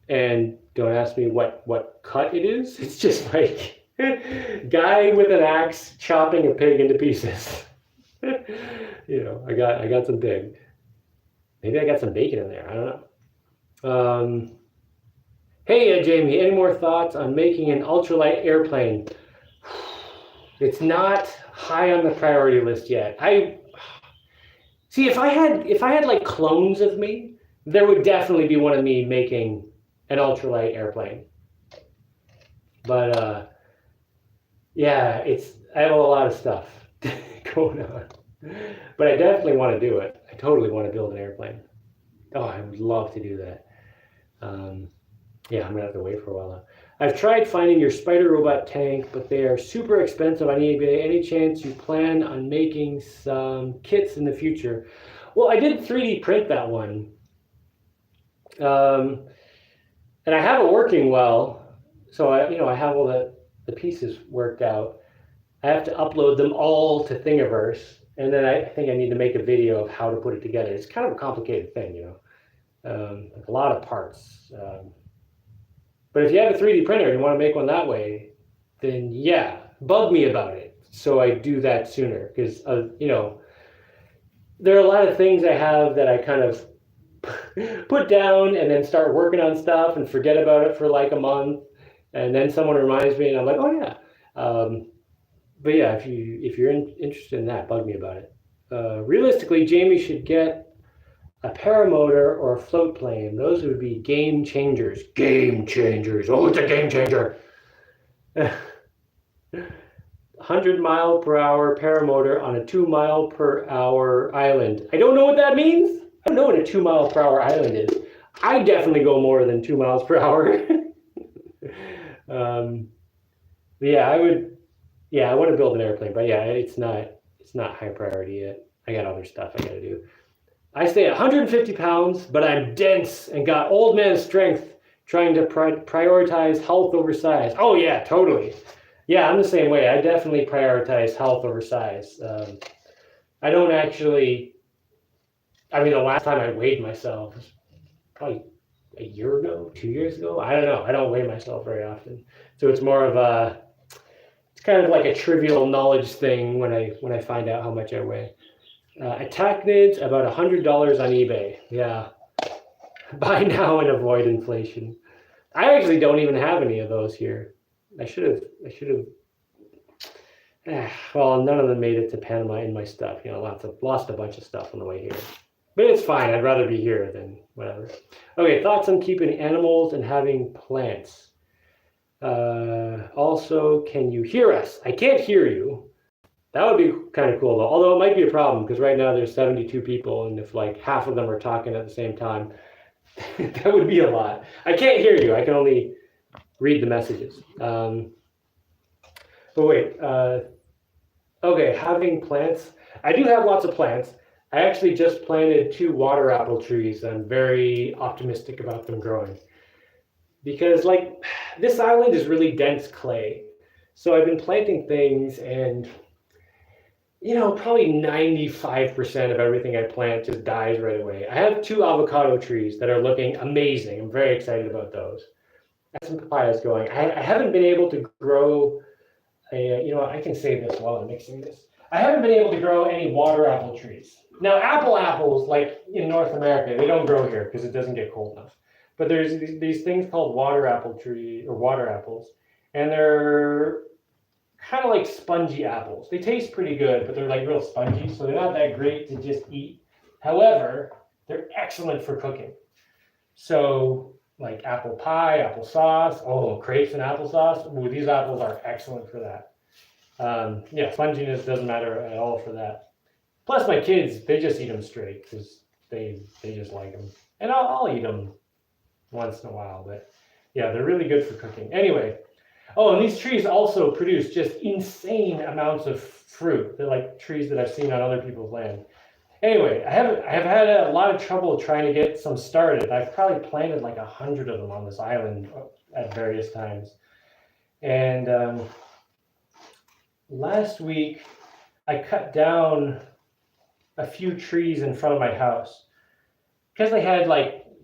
And don't ask me what cut it is. It's just like guy with an axe chopping a pig into pieces. I got some pig. Maybe I got some bacon in there. I don't know. Hey, Jaimie, any more thoughts on making an ultralight airplane? It's not high on the priority list yet. If I had like clones of me, there would definitely be one of me making an ultralight airplane. But yeah, I have a lot of stuff going on. But I definitely want to do it. I totally want to build an airplane. Oh, I would love to do that. Yeah, I'm gonna have to wait for a while now. I've tried finding your spider robot tank, but they are super expensive on eBay. Any chance you plan on making some kits in the future? Well, I did 3D print that one. And I have it working well. So I have all the pieces worked out. I have to upload them all to Thingiverse. And then I think I need to make a video of how to put it together. It's kind of a complicated thing, like a lot of parts. But if you have a 3D printer and you want to make one that way, then yeah, bug me about it. So I do that sooner because, there are a lot of things I have that I kind of put down and then start working on stuff and forget about it for like a month. And then someone reminds me and I'm like, oh yeah. But yeah, if you're interested in that, bug me about it. Realistically, Jaimie should get a paramotor or a float plane. Those would be game changers. Game changers. Oh, it's a game changer. 100-mile-per-hour paramotor on a 2-mile-per-hour island. I don't know what that means. I don't know what a 2-mile-per-hour island is. I definitely go more than 2 miles per hour. Yeah, I want to build an airplane, but yeah, it's not high priority yet. I got other stuff I got to do. I stay at 150 pounds, but I'm dense and got old man strength, trying to prioritize health over size. Oh yeah, totally. Yeah, I'm the same way. I definitely prioritize health over size. I don't actually, the last time I weighed myself was probably a year ago, 2 years ago. I don't know. I don't weigh myself very often. So it's more of it's kind of like a trivial knowledge thing when I find out how much I weigh. Attacknids, about $100 on eBay. Yeah. Buy now and avoid inflation. I actually don't even have any of those here. I should have. Well, none of them made it to Panama in my stuff. Lost a bunch of stuff on the way here. But it's fine. I'd rather be here than whatever. Okay, thoughts on keeping animals and having plants. Also, can you hear us? I can't hear you. That would be kind of cool though. Although it might be a problem because right now there's 72 people, and if like half of them are talking at the same time, that would be a lot. I can't hear you. I can only read the messages. But wait, okay, having plants. I do have lots of plants. I actually just planted 2 water apple trees. I'm very optimistic about them growing because, like, this island is really dense clay. So I've been planting things, and probably 95% of everything I plant just dies right away. I have 2 avocado trees that are looking amazing. I'm very excited about those. I have some papayas going. I haven't been able to grow I can say this while I'm mixing this. I haven't been able to grow any water apple trees. Now, apples, like in North America, they don't grow here because it doesn't get cold enough. But there's these things called water apple tree or water apples, and they're kind of like spongy apples. They taste pretty good, but they're like real spongy, so they're not that great to just eat. However, they're excellent for cooking. So, like apple pie, applesauce, crepes and applesauce. Ooh, these apples are excellent for that. Sponginess doesn't matter at all for that. Plus, my kids, they just eat them straight because they just like them. And I'll eat them once in a while, but yeah, they're really good for cooking. Anyway, and these trees also produce just insane amounts of fruit. They're like trees that I've seen on other people's land. Anyway, I have had a lot of trouble trying to get some started. I've probably planted like 100 of them on this island at various times. And last week, I cut down a few trees in front of my house because they had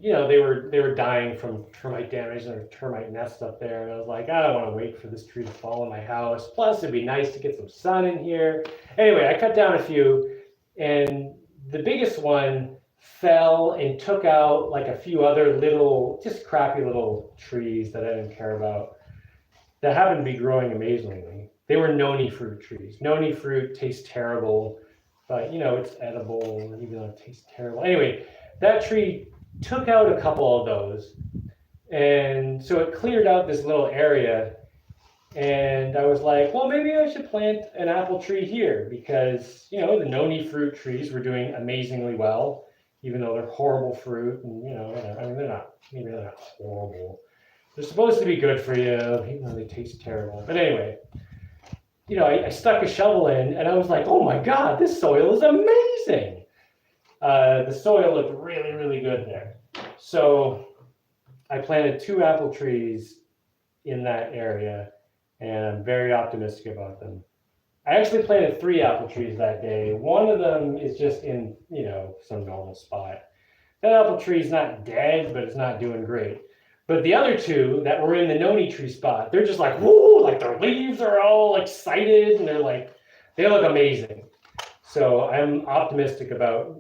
they were dying from termite damage and there were termite nests up there. And I was like, I don't want to wait for this tree to fall on my house. Plus, it'd be nice to get some sun in here. Anyway, I cut down a few, and the biggest one fell and took out like a few other little, just crappy little trees that I didn't care about that happened to be growing amazingly. They were noni fruit trees. Noni fruit tastes terrible, but it's edible even though it tastes terrible. Anyway, that tree took out a couple of those, and so it cleared out this little area. And I was like, well, maybe I should plant an apple tree here because, the noni fruit trees were doing amazingly well, even though they're horrible fruit. And, they're not horrible. They're supposed to be good for you, even though they taste terrible. But anyway, I stuck a shovel in and I was like, oh my God, this soil is amazing. The soil looked really, really good there. So I planted 2 apple trees in that area, and I'm very optimistic about them. I actually planted 3 apple trees that day. One of them is just in, some normal spot. That apple tree is not dead, but it's not doing great. But the other 2 that were in the noni tree spot, they're just like, woo, like their leaves are all excited, and they look amazing. So I'm optimistic about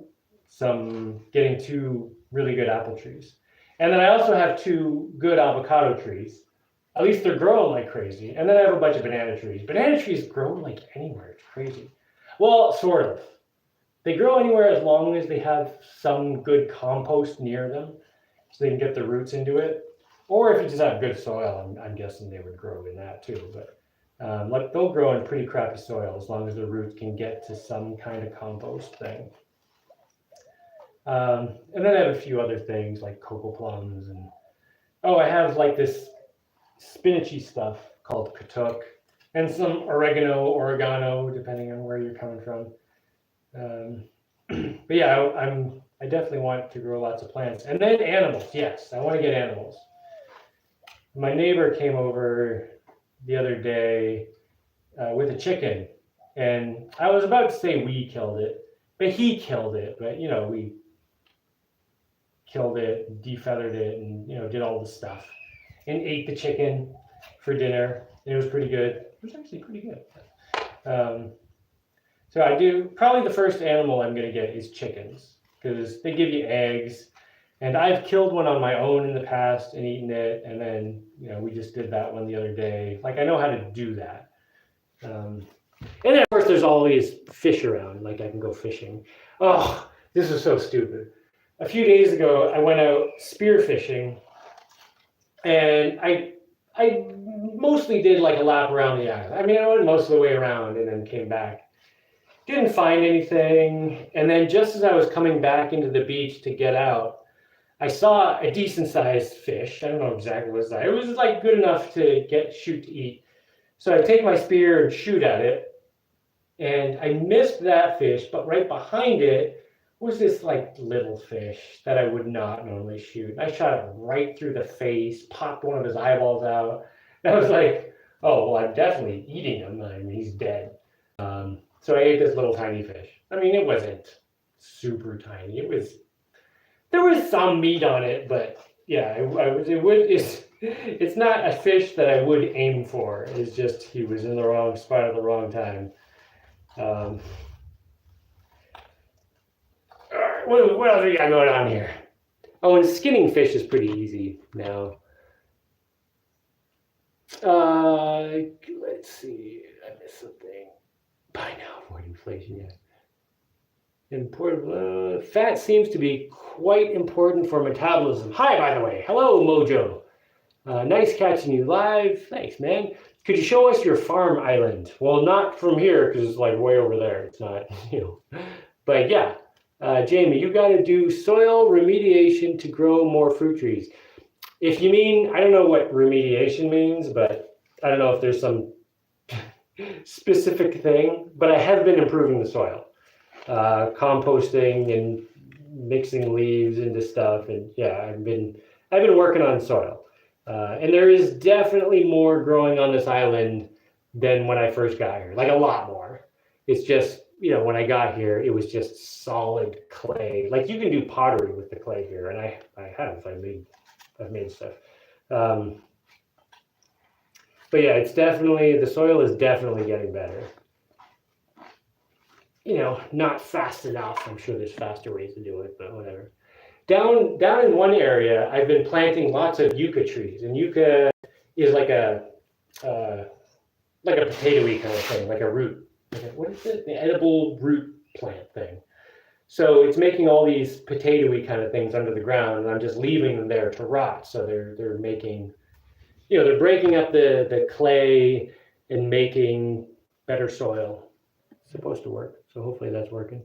getting 2 really good apple trees. And then I also have 2 good avocado trees. At least they're growing like crazy. And then I have a bunch of banana trees. Banana trees grow like anywhere. It's crazy. Well, sort of. They grow anywhere as long as they have some good compost near them so they can get the roots into it. Or if you just have good soil, I'm guessing they would grow in that too. But they'll grow in pretty crappy soil as long as the roots can get to some kind of compost thing. And then I have a few other things like cocoa plums. And I have like this spinachy stuff called katuk, and some oregano, depending on where you're coming from. But yeah, I definitely want to grow lots of plants. And then animals, yes, I want to get animals. My neighbor came over the other day with a chicken, and I was about to say we killed it, but he killed it. But we killed it, defeathered it, and did all the stuff. And ate the chicken for dinner. It was pretty good. It was actually pretty good. So I do, probably the first animal I'm going to get is chickens because they give you eggs. And I've killed one on my own in the past and eaten it. And then, we just did that one the other day. Like, I know how to do that. And then, of course, there's always fish around. Like, I can go fishing. Oh, this is so stupid. A few days ago, I went out spearfishing. And I mostly did like a lap around the island. I mean, I went most of the way around and then came back. Didn't find anything. And then just as I was coming back into the beach to get out, I saw a decent sized fish. I don't know exactly what size. It was like good enough to shoot to eat. So I take my spear and shoot at it, and I missed that fish, but right behind it was this like little fish that I would not normally shoot. I shot it right through the face, popped one of his eyeballs out. And I was like, oh, well, I'm definitely eating him. I mean, he's dead. So I ate this little tiny fish. I mean, it wasn't super tiny. There was some meat on it, but yeah, it's not a fish that I would aim for. It's just he was in the wrong spot at the wrong time. All right, what else we got going on here? Oh, and skinning fish is pretty easy now. Let's see. I missed something. Buy now, avoid inflation. Yeah. Important. Fat seems to be quite important for metabolism. Hi, by the way. Hello, Mojo. Nice catching you live. Thanks, man. Could you show us your farm island? Well, not from here because it's like way over there. It's not, But yeah, Jaimie, you got to do soil remediation to grow more fruit trees. If you mean, I don't know what remediation means, but I don't know if there's some specific thing, but I have been improving the soil, composting and mixing leaves into stuff. And yeah, I've been working on soil. And there is definitely more growing on this island than when I first got here, like a lot more. It's just, when I got here, it was just solid clay. Like you can do pottery with the clay here, and I've made stuff. But yeah, the soil is definitely getting better. Not fast enough. I'm sure there's faster ways to do it, but whatever. Down in one area, I've been planting lots of yucca trees, and yucca is like a potato-y kind of thing, like a root. What is it? The edible root plant thing. So it's making all these potato-y kind of things under the ground, and I'm just leaving them there to rot. So they're making, they're breaking up the clay and making better soil. It's supposed to work, so hopefully that's working.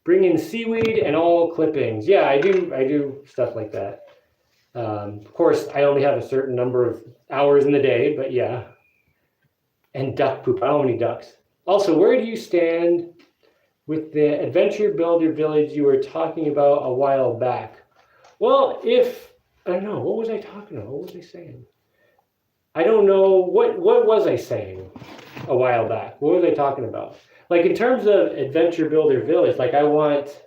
Bring in seaweed and all clippings. Yeah, I do stuff like that. Of course, I only have a certain number of hours in the day, but yeah. And duck poop. I don't have any ducks. Also, where do you stand with the Adventure Builder Village you were talking about a while back? Well, I don't know, what was I talking about? What was I saying? I don't know, what was I saying a while back? What was I talking about? Like in terms of Adventure Builder Village, like I want,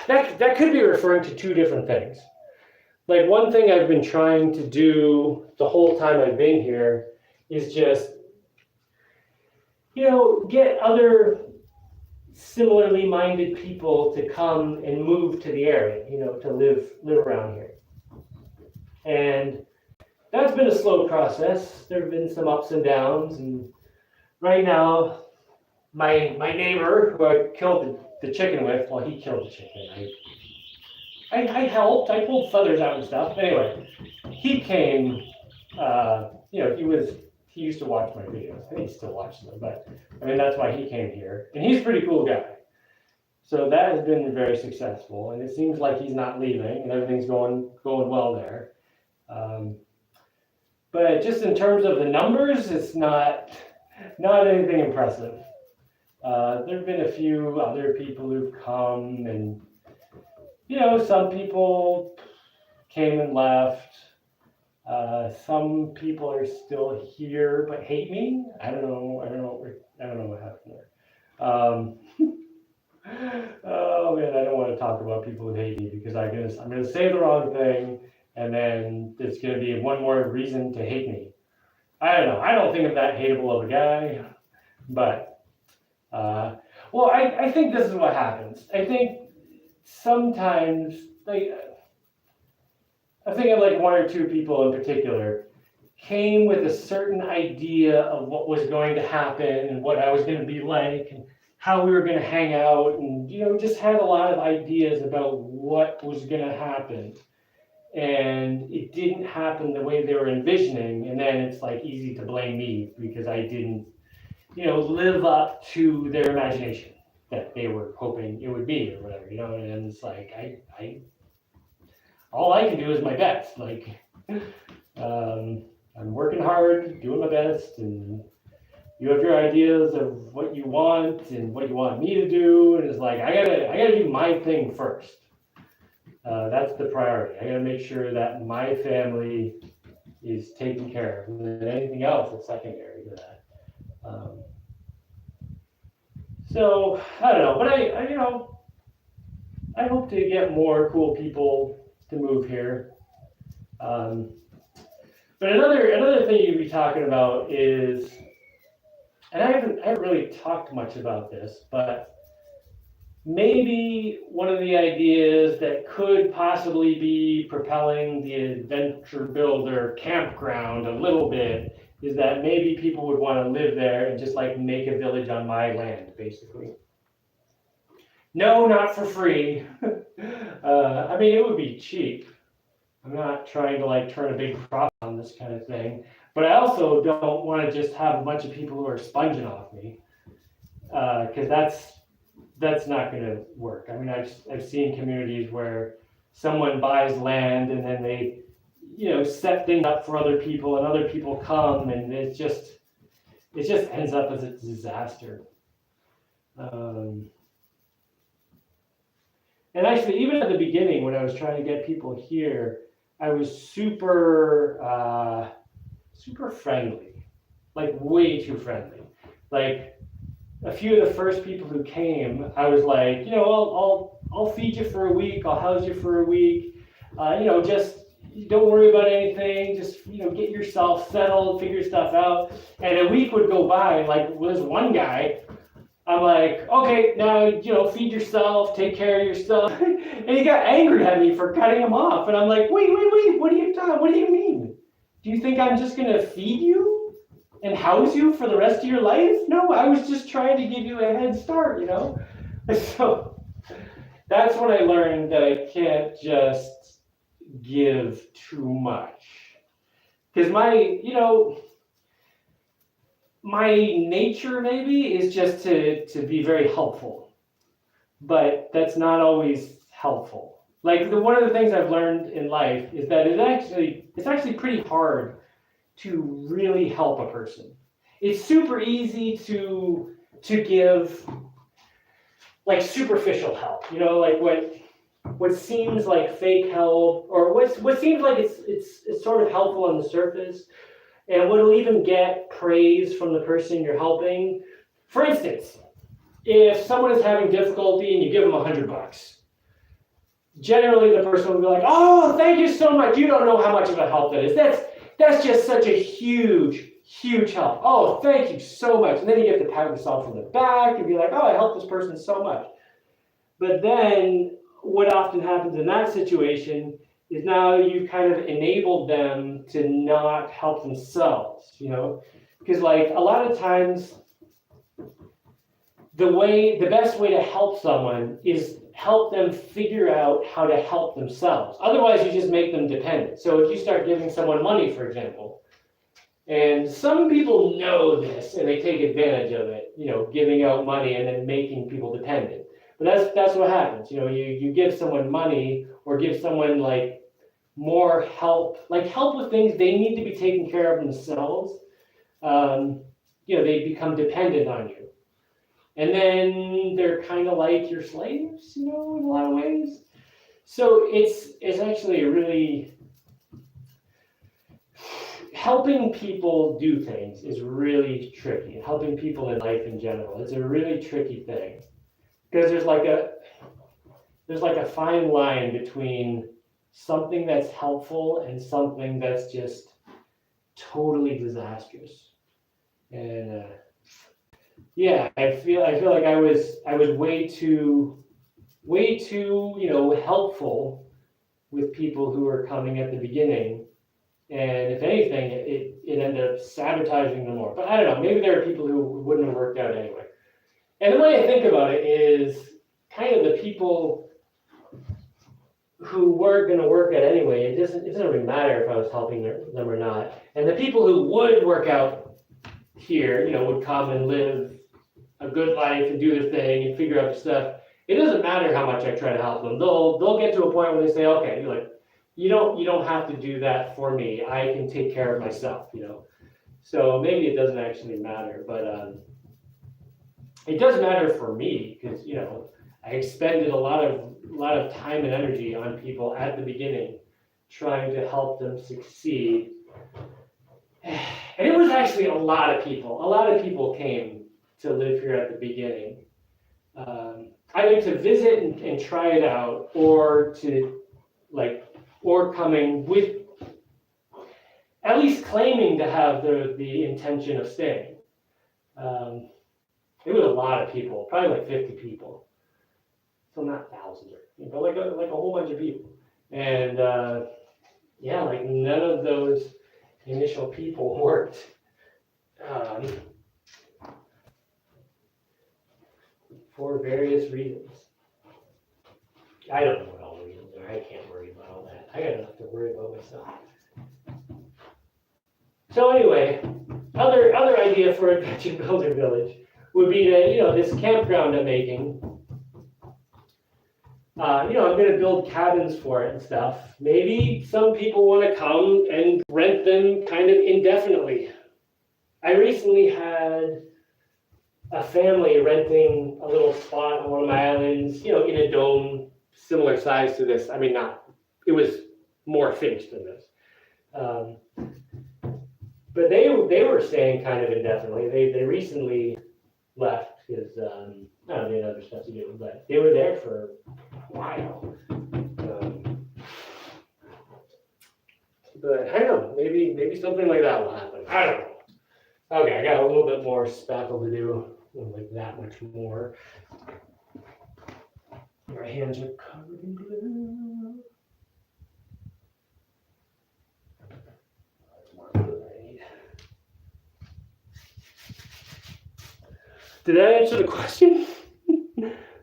that could be referring to two different things. Like one thing I've been trying to do the whole time I've been here is just, get other similarly minded people to come and move to the area, to live around here. And that's been a slow process. There have been some ups and downs, and right now, my neighbor who I killed the chicken with, well, he killed the chicken. I helped. I pulled feathers out and stuff. But anyway, he came. He used to watch my videos. I think he still watches them, but I mean that's why he came here. And he's a pretty cool guy. So that has been very successful, and it seems like he's not leaving, and everything's going well there. But just in terms of the numbers, it's not anything impressive. There have been a few other people who've come, and some people came and left. Some people are still here but hate me. I don't know what happened there. Oh man, I don't want to talk about people who hate me because I'm gonna say the wrong thing, and then there's gonna be one more reason to hate me. I don't know. I don't think I'm that hateable of a guy, but I think this is what happens. I think sometimes, like, I think of like one or two people in particular came with a certain idea of what was going to happen and what I was going to be like and how we were going to hang out, and just had a lot of ideas about what was going to happen, and it didn't happen the way they were envisioning, and then it's like easy to blame me because I didn't live up to their imagination that they were hoping it would be or whatever, and it's like I all I can do is my best. Like, I'm working hard, doing my best, and you have your ideas of what you want and what you want me to do, and it's like I gotta do my thing first. That's the priority. I gotta make sure that my family is taken care of, and then anything else is secondary to that. So I don't know, but I hope to get more cool people to move here. But another thing you'd be talking about is, and I haven't really talked much about this, but maybe one of the ideas that could possibly be propelling the adventure builder campground a little bit is that maybe people would want to live there and just like make a village on my land, basically. No, not for free. I mean, it would be cheap. I'm not trying to like turn a big profit on this kind of thing, but I also don't want to just have a bunch of people who are sponging off me, because that's not going to work. I mean, I've seen communities where someone buys land and then they, set things up for other people, and other people come, and it just ends up as a disaster. And actually, even at the beginning, when I was trying to get people here, I was super friendly, like way too friendly. Like a few of the first people who came, I was like, I'll feed you for a week, I'll house you for a week, just don't worry about anything, just get yourself settled, figure stuff out. And a week would go by, and like there's one guy, I'm like, okay, now, feed yourself, take care of yourself. And he got angry at me for cutting him off. And I'm like, wait, what are you talking? What do you mean? Do you think I'm just going to feed you and house you for the rest of your life? No, I was just trying to give you a head start, So that's when I learned that I can't just give too much. Because my nature maybe is just to be very helpful, but that's not always helpful. Like one of the things I've learned in life is that it's actually pretty hard to really help a person. It's super easy to give like superficial help, like what seems like fake help, or what seems like it's sort of helpful on the surface. And what'll even get praise from the person you're helping. For instance, if someone is having difficulty and you give them $100, generally the person will be like, "Oh, thank you so much. You don't know how much of a help that is. That's just such a huge, huge help. Oh, thank you so much." And then you get to pat yourself on the back and be like, "Oh, I helped this person so much." But then what often happens in that situation is now you kind of enabled them to not help themselves, because like a lot of times the best way to help someone is help them figure out how to help themselves. Otherwise, you just make them dependent. So if you start giving someone money, for example, and some people know this and they take advantage of it, giving out money and then making people dependent. But that's what happens. You give someone money or give someone like more help, like help with things they need to be taken care of themselves. They become dependent on you. And then they're kind of like your slaves, in a lot of ways. So it's actually really, helping people do things is really tricky. Helping people in life in general, it's a really tricky thing. Because there's like a fine line between something that's helpful and something that's just totally disastrous. And I feel like I was way too helpful with people who were coming at the beginning, and if anything, it ended up sabotaging them more. But I don't know, maybe there are people who wouldn't have worked out anyway. And the way I think about it is kind of the people who were going to work out anyway. It doesn't really matter if I was helping them or not. And the people who would work out here, would come and live a good life and do their thing and figure out stuff. It doesn't matter how much I try to help them. They'll get to a point where they say, okay, you don't have to do that for me. I can take care of myself, So maybe it doesn't actually matter, but it does matter for me because I expended a lot of time and energy on people at the beginning, trying to help them succeed. And it was actually a lot of people. A lot of people came to live here at the beginning, either to visit and try it out, or coming with, at least claiming to have the intention of staying. It was a lot of people, probably like 50 people. So not thousands, but like a whole bunch of people. And like none of those initial people worked. For various reasons. I don't know what all the reasons are. I can't worry about all that. I got enough to worry about myself. So anyway, other idea for Adventure Builder Village would be to, this campground I'm making. I'm going to build cabins for it and stuff. Maybe some people want to come and rent them kind of indefinitely. I recently had a family renting a little spot on one of my islands, in a dome similar size to this. I mean, it was more finished than this. But they were staying kind of indefinitely. They recently left because they had other stuff to do, but they were there for a while. But I don't know, maybe something like that will happen. I don't know. Okay, I got a little bit more spackle to do, like that much more. My hands are covered in glue. That's more glue I need. Did that answer the question?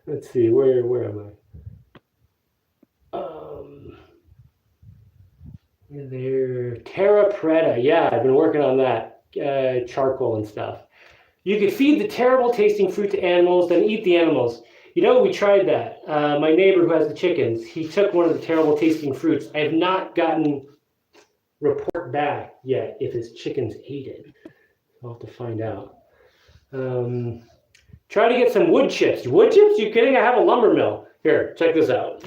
Let's see, where am I? There, Terra Preta. Yeah, I've been working on that. Charcoal and stuff. You could feed the terrible tasting fruit to animals, then eat the animals. We tried that. My neighbor who has the chickens, he took one of the terrible tasting fruits. I have not gotten report back yet if his chickens ate it. I'll have to find out. Try to get some wood chips. Wood chips? You kidding? I have a lumber mill. Here, check this out.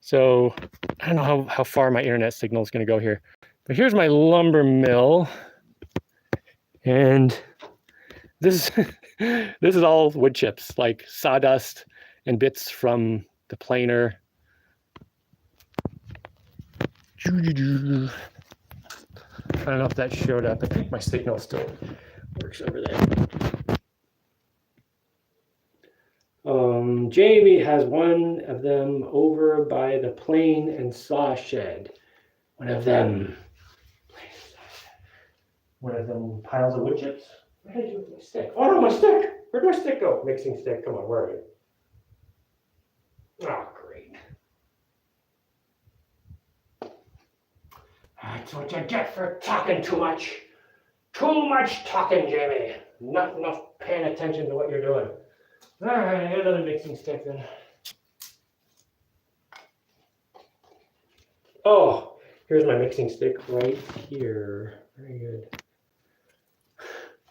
So I don't know how far my internet signal is going to go here, but here's my lumber mill, and this is all wood chips, like sawdust and bits from the planer. I don't know if that showed up. I think my signal still works over there. Jaimie has one of them over by the plane and saw shed. One of them piles of wood chips. What did I do with my stick? Oh no, my stick! Where'd my stick go? Mixing stick, come on, where are you? Oh, great. That's what you get for talking too much. Too much talking, Jaimie. Not enough paying attention to what you're doing. All right, I got another mixing stick then. Oh, here's my mixing stick right here. Very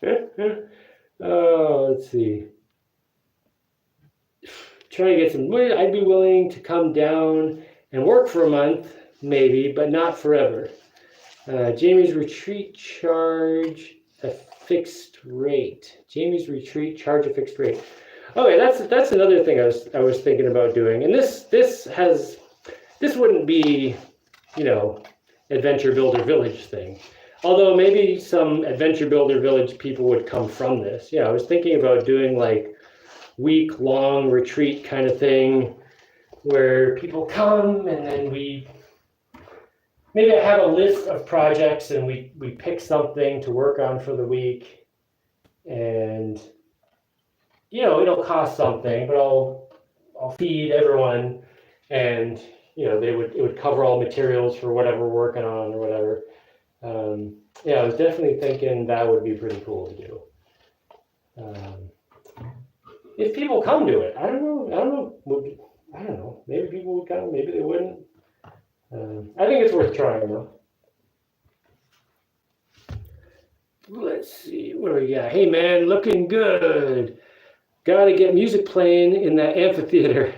good. Oh, let's see. Try to get some wood. I'd be willing to come down and work for a month, maybe, but not forever. Jaimie's retreat charge a fixed rate. Jaimie's retreat charge a fixed rate. Okay, that's another thing I was thinking about doing, and this wouldn't be, Adventure Builder Village thing. Although maybe some Adventure Builder Village people would come from this. Yeah, I was thinking about doing like week-long retreat kind of thing, where people come and then maybe I have a list of projects and we pick something to work on for the week, and it'll cost something, but I'll feed everyone, and it would cover all materials for whatever we're working on or whatever. I was definitely thinking that would be pretty cool to do. if people come to it. I don't know. I don't know. Maybe people would come. Maybe they wouldn't. I think it's worth trying though. Let's see. What do we got? Hey man, looking good. Got to get music playing in that amphitheater.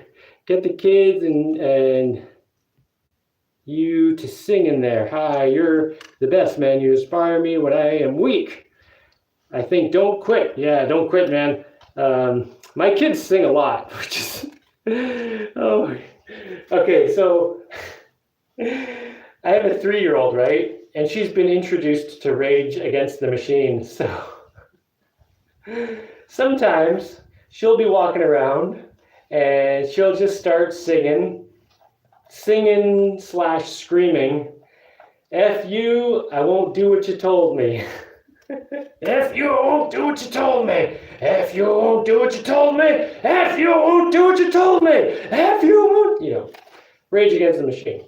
Get the kids and you to sing in there. Hi, you're the best, man. You inspire me when I am weak. I think don't quit. Yeah, don't quit, man. My kids sing a lot, which is oh. Okay, so I have a 3-year-old, right? And she's been introduced to Rage Against the Machine. So sometimes she'll be walking around and she'll just start singing / screaming, F you, I won't do what you told me. F you, I won't do what you told me. F you, I won't do what you told me. F you, I won't do what you told me. F you, won't, Rage Against the Machine.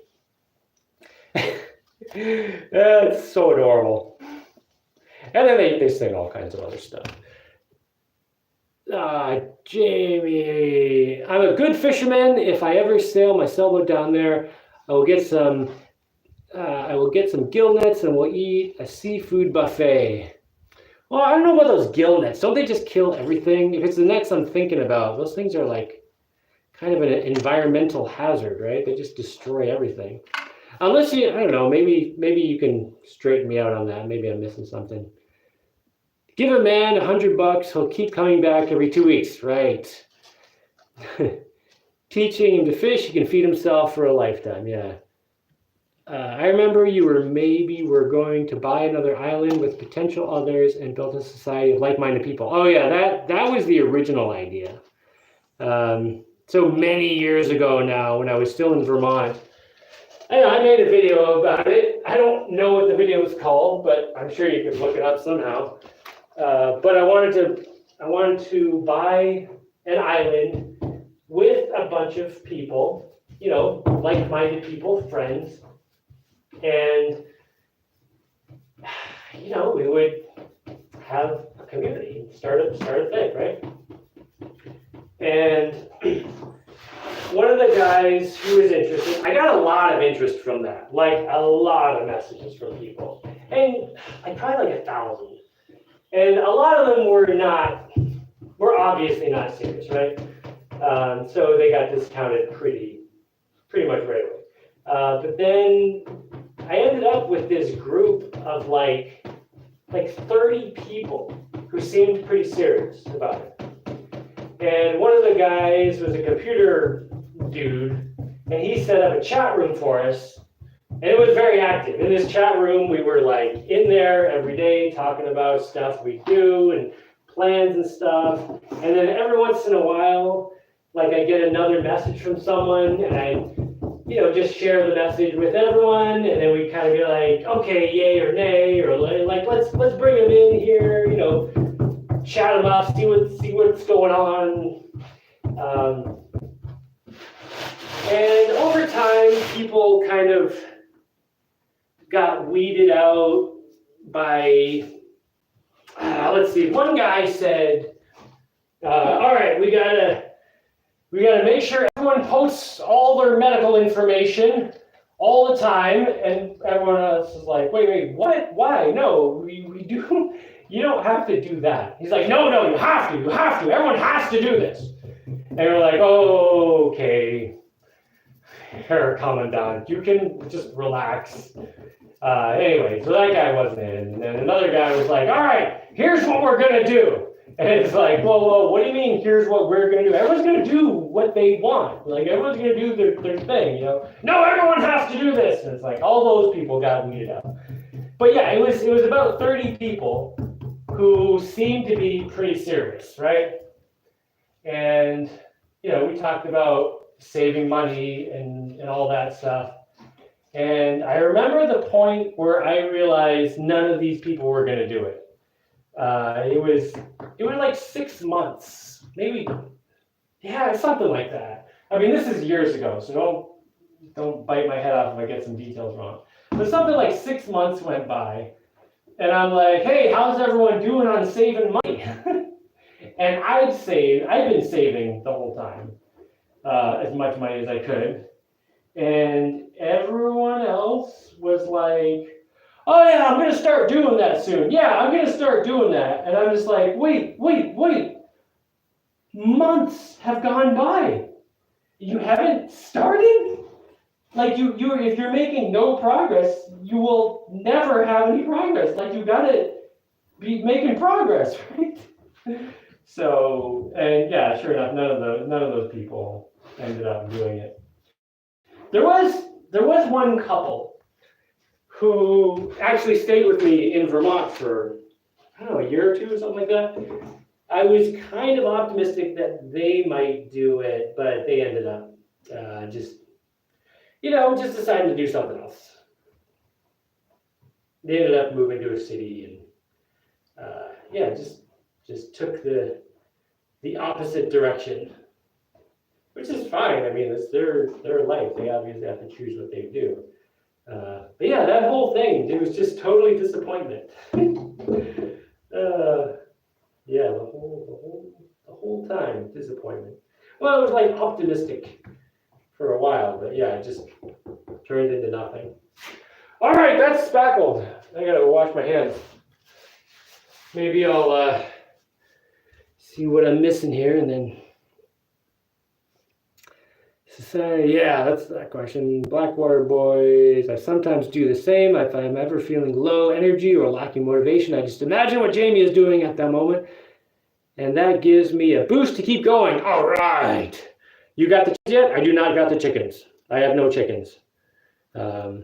It's so adorable. And then they sing all kinds of other stuff. Jaimie, I'm a good fisherman. If I ever sail my sailboat down there, I will get some gill nets and we'll eat a seafood buffet. Well, I don't know about those gill nets. Don't they just kill everything? If it's the nets I'm thinking about, those things are like kind of an environmental hazard, right? They just destroy everything. Unless I don't know, maybe you can straighten me out on that. Maybe I'm missing something. Give a man $100, he'll keep coming back every 2 weeks, right? Teaching him to fish, he can feed himself for a lifetime, yeah. I remember you were going to buy another island with potential others and build a society of like-minded people. Oh yeah, that was the original idea. So many years ago now, when I was still in Vermont, I made a video about it. I don't know what the video is called, but I'm sure you could look it up somehow. But I wanted to buy an island with a bunch of people, like-minded people, friends, and we would have a community, start a thing, right? And one of the guys who was interested, I got a lot of interest from that, like a lot of messages from people, and probably like 1,000. And a lot of them were obviously not serious, right? So they got discounted pretty much right away. But then I ended up with this group of like 30 people who seemed pretty serious about it. And one of the guys was a computer dude, and he set up a chat room for us. And it was very active. In this chat room, we were like in there every day talking about stuff we do and plans and stuff. And then every once in a while, like I get another message from someone and I, just share the message with everyone. And then we kind of be like, okay, yay or nay, or like, let's bring them in here, chat them up, see what's going on. And over time, people kind of got weeded out by, let's see, one guy said, all right, we gotta make sure everyone posts all their medical information all the time. And everyone else is like, wait, what? Why? No, we do, you don't have to do that. He's like, no, you have to, everyone has to do this. And we're like, oh, okay, Herr Commandant, you can just relax. Anyway, so that guy wasn't in. And then another guy was like, all right, here's what we're going to do. And it's like, whoa, what do you mean, here's what we're going to do? Everyone's going to do what they want. Like, everyone's going to do their thing, No, everyone has to do this. And it's like, all those people got weeded out. But yeah, it was about 30 people who seemed to be pretty serious, right? And, we talked about saving money and all that stuff. And I remember the point where I realized none of these people were going to do it. It was like 6 months, maybe, something like that. I mean, this is years ago, so don't bite my head off if I get some details wrong. But something like 6 months went by, and I'm like, hey, how's everyone doing on saving money? And I've been saving the whole time, as much money as I could. And everyone else was like, oh yeah, I'm gonna start doing that soon. Yeah, I'm gonna start doing that. And I'm just like, wait. Months have gone by. You haven't started? Like you if you're making no progress, you will never have any progress. Like you gotta be making progress, right? So, and yeah, sure enough, none of those people ended up doing it. There was one couple who actually stayed with me in Vermont for, I don't know, a year or two or something like that. I was kind of optimistic that they might do it, but they ended up just deciding to do something else. They ended up moving to a city and just took the opposite direction, which is fine. I mean, it's their life. They obviously have to choose what they do. But yeah, that whole thing, it was just totally disappointment. Yeah, the whole time disappointment. Well, it was like optimistic for a while, but yeah, it just turned into nothing. All right, that's spackled. I gotta wash my hands. Maybe I'll see what I'm missing here, and then society. Yeah, that's that question. Blackwater boys. I sometimes do the same. If I'm ever feeling low energy or lacking motivation, I just imagine what Jaimie is doing at that moment, and that gives me a boost to keep going. All right. You got the chickens yet? I do not got the chickens. I have no chickens. I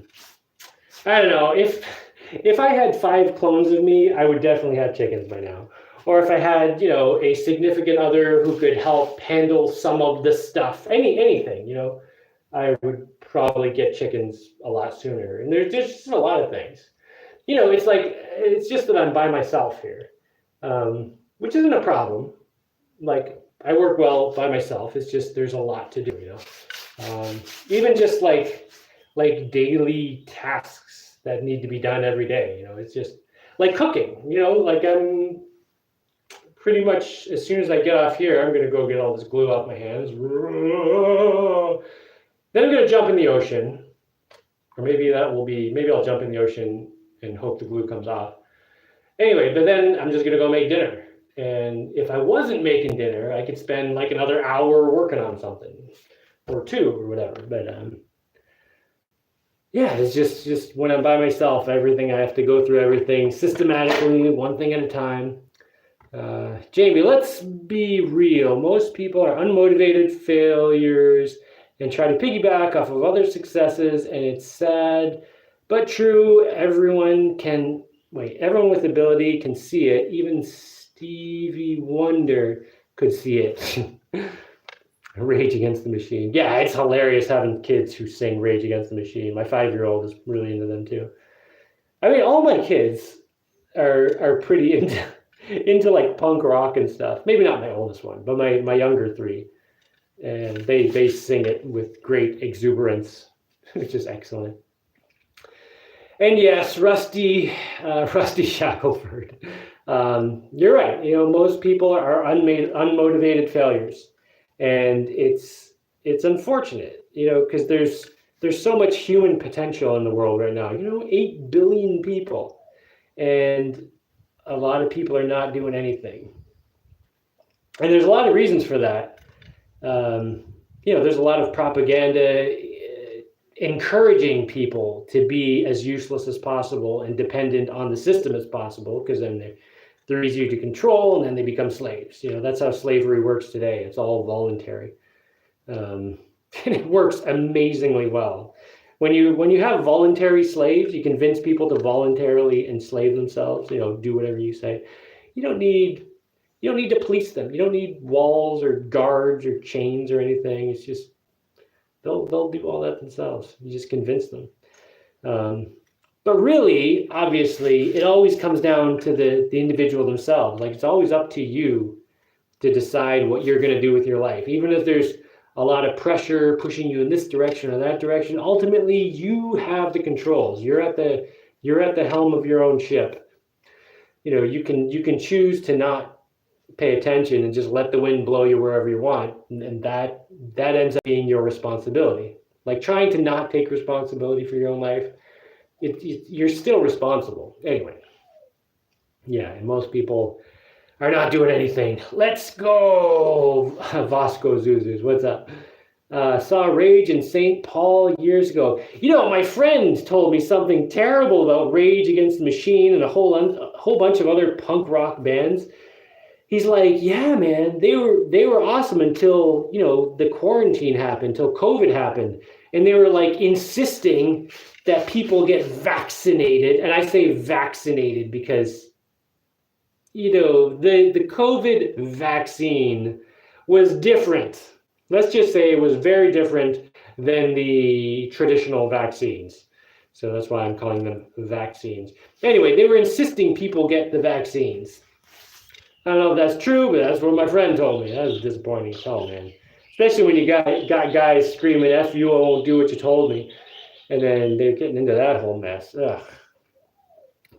don't know. If I had 5 clones of me, I would definitely have chickens by now. Or if I had, a significant other who could help handle some of the stuff, anything, I would probably get chickens a lot sooner. And there's just a lot of things. It's just that I'm by myself here, which isn't a problem. Like, I work well by myself. It's just there's a lot to do, even just like daily tasks that need to be done every day. It's just like cooking. Like I'm pretty much as soon as I get off here, I'm gonna go get all this glue off my hands. Then I'm gonna jump in the ocean, or maybe I'll jump in the ocean and hope the glue comes off. Anyway, but then I'm just gonna go make dinner. And if I wasn't making dinner, I could spend like another hour working on something, or 2 or whatever. But yeah, it's just when I'm by myself, I have to go through everything systematically, one thing at a time. Jaimie, let's be real. Most people are unmotivated failures and try to piggyback off of other successes, and it's sad but true. Everyone with ability can see it. Even Stevie Wonder could see it. Rage Against the Machine. Yeah, it's hilarious having kids who sing Rage Against the Machine. My 5-year-old is really into them too. I mean, all my kids are pretty into like punk rock and stuff. Maybe not my oldest one, but my younger 3. And they sing it with great exuberance, which is excellent. And yes, Rusty Shackelford. You're right. Most people are unmotivated failures. And it's unfortunate, because there's so much human potential in the world right now. 8 billion people, and a lot of people are not doing anything. And there's a lot of reasons for that. There's a lot of propaganda encouraging people to be as useless as possible and dependent on the system as possible, because then they're easier to control, and then they become slaves. That's how slavery works today. It's all voluntary. And it works amazingly well. When you have voluntary slaves, you convince people to voluntarily enslave themselves, do whatever you say. You don't need to police them. You don't need walls or guards or chains or anything. It's just they'll do all that themselves. You just convince them. But really, obviously, it always comes down to the individual themselves. Like, it's always up to you to decide what you're going to do with your life. Even if there's a lot of pressure pushing you in this direction or that direction, ultimately you have the controls. You're at the helm of your own ship. You can choose to not pay attention and just let the wind blow you wherever you want. And that ends up being your responsibility. Like trying to not take responsibility for your own life, you're still responsible. Anyway, yeah, and most people are not doing anything. Let's go, Vasco Zuzuz. What's up? Saw Rage in St. Paul years ago. My friend told me something terrible about Rage Against the Machine and a whole bunch of other punk rock bands. He's like, yeah, man, they were awesome until, the quarantine happened, until COVID happened. And they were like insisting that people get vaccinated. And I say vaccinated because, the COVID vaccine was different. Let's just say it was very different than the traditional vaccines. So that's why I'm calling them vaccines. Anyway, they were insisting people get the vaccines. I don't know if that's true, but that's what my friend told me. That was disappointing as hell, man. Especially when you got guys screaming, F you, I won't do what you told me. And then they're getting into that whole mess. Ugh.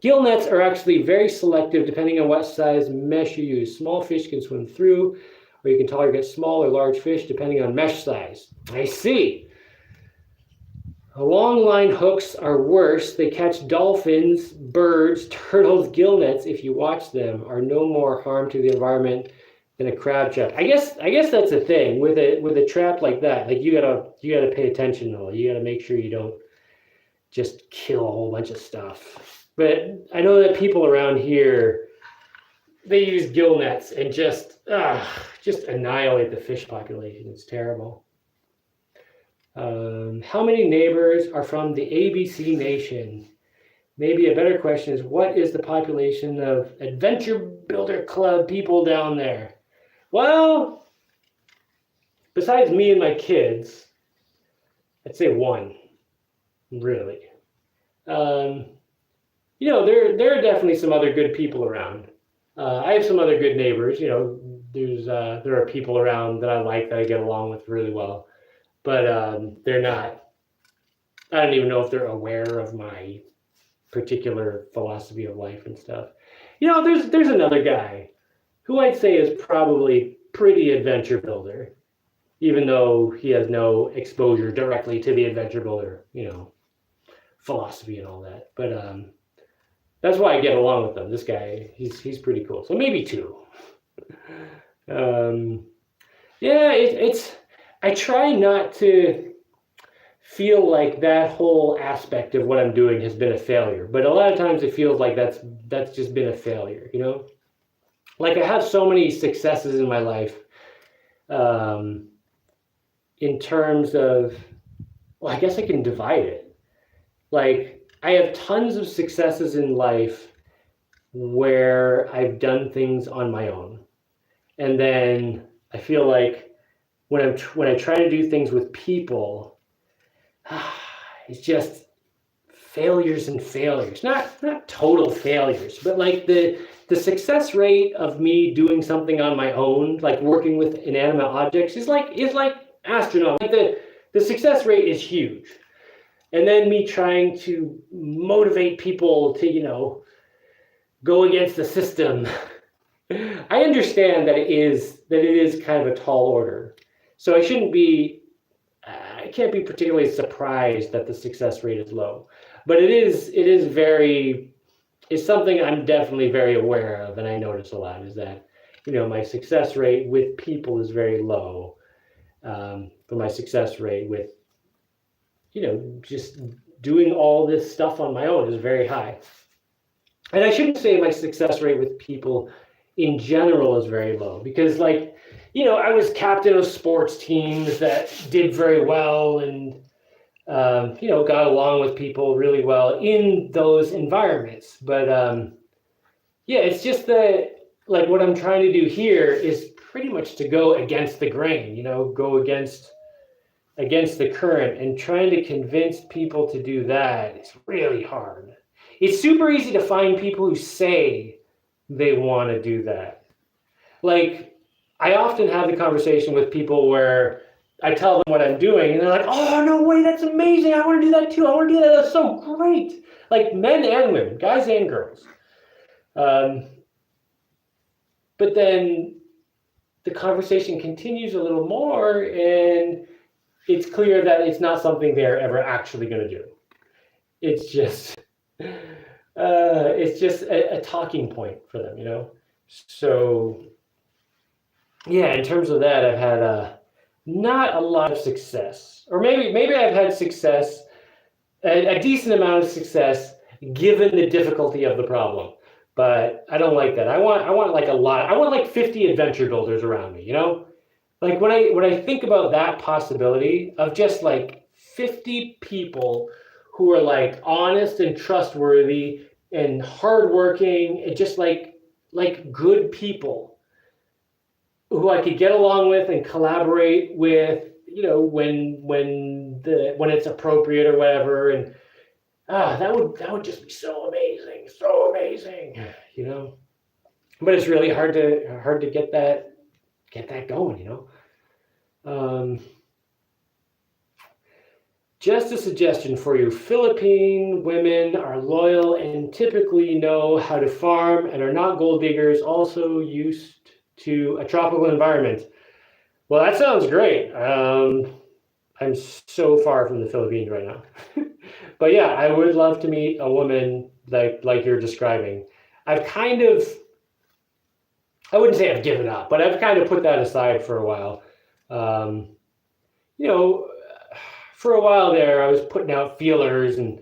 Gill nets are actually very selective depending on what size mesh you use. Small fish can swim through, or you can tolerate small or large fish depending on mesh size. I see. Long line hooks are worse. They catch dolphins, birds, turtles. Gill nets, if you watch them, are no more harm to the environment than a crab trap. I guess that's a thing with a trap like that. Like you gotta pay attention though. You gotta make sure you don't just kill a whole bunch of stuff. But I know that people around here, they use gill nets and just annihilate the fish population. It's terrible. How many neighbors are from the ABC Nation? Maybe a better question is, what is the population of Adventure Builder Club people down there? Well, besides me and my kids, I'd say one, really. There are definitely some other good people around. I have some other good neighbors. There are people around that I like, that I get along with really well. But they're not, I don't even know if they're aware of my particular philosophy of life and stuff. There's another guy who I'd say is probably pretty adventure builder, even though he has no exposure directly to the adventure builder, philosophy and all that. But that's why I get along with him. This guy, he's pretty cool. So maybe two. I try not to feel like that whole aspect of what I'm doing has been a failure, but a lot of times it feels like that's just been a failure, Like I have so many successes in my life, in terms of, I guess I can divide it. Like I have tons of successes in life where I've done things on my own, and then I feel like when I try to do things with people, it's just failures and failures. Not total failures, but like the success rate of me doing something on my own, like working with inanimate objects, is like astronomical. Like the success rate is huge. And then me trying to motivate people to, go against the system. I understand that it is kind of a tall order. So I can't be particularly surprised that the success rate is low. But it's something I'm definitely very aware of, and I notice a lot, is that, my success rate with people is very low. But my success rate with, just doing all this stuff on my own is very high. And I shouldn't say my success rate with people in general is very low, because I was captain of sports teams that did very well and, got along with people really well in those environments. But it's just that, what I'm trying to do here is pretty much to go against the grain, go against the current, and trying to convince people to do that is really hard. It's super easy to find people who say they want to do that. Like, I often have the conversation with people where I tell them what I'm doing, and they're like, oh, no way, that's amazing. I want to do that too. I want to do that. That's so great. Like men and women, guys and girls. But but then the conversation continues a little more, and it's clear that it's not something they're ever actually going to do. It's just a talking point for them, you know. So yeah, in terms of that, I've had not a lot of success, or maybe I've had success, a decent amount of success, given the difficulty of the problem. But I don't like that. I want like a lot. I want like 50 adventure builders around me, you know? Like when I think about that possibility of just like 50 people who are like honest and trustworthy and hardworking and just like good people who I could get along with and collaborate with, you know, when it's appropriate or whatever, and that would just be so amazing, you know. But it's really hard to get that going, you know. Just a suggestion for you: Philippine women are loyal and typically know how to farm and are not gold diggers. Also used to a tropical environment. Well, that sounds great. I'm so far from the Philippines right now. But yeah, I would love to meet a woman like you're describing. I've kind of, I wouldn't say I've given up, but I've kind of put that aside for a while. You know, for a while there, I was putting out feelers, and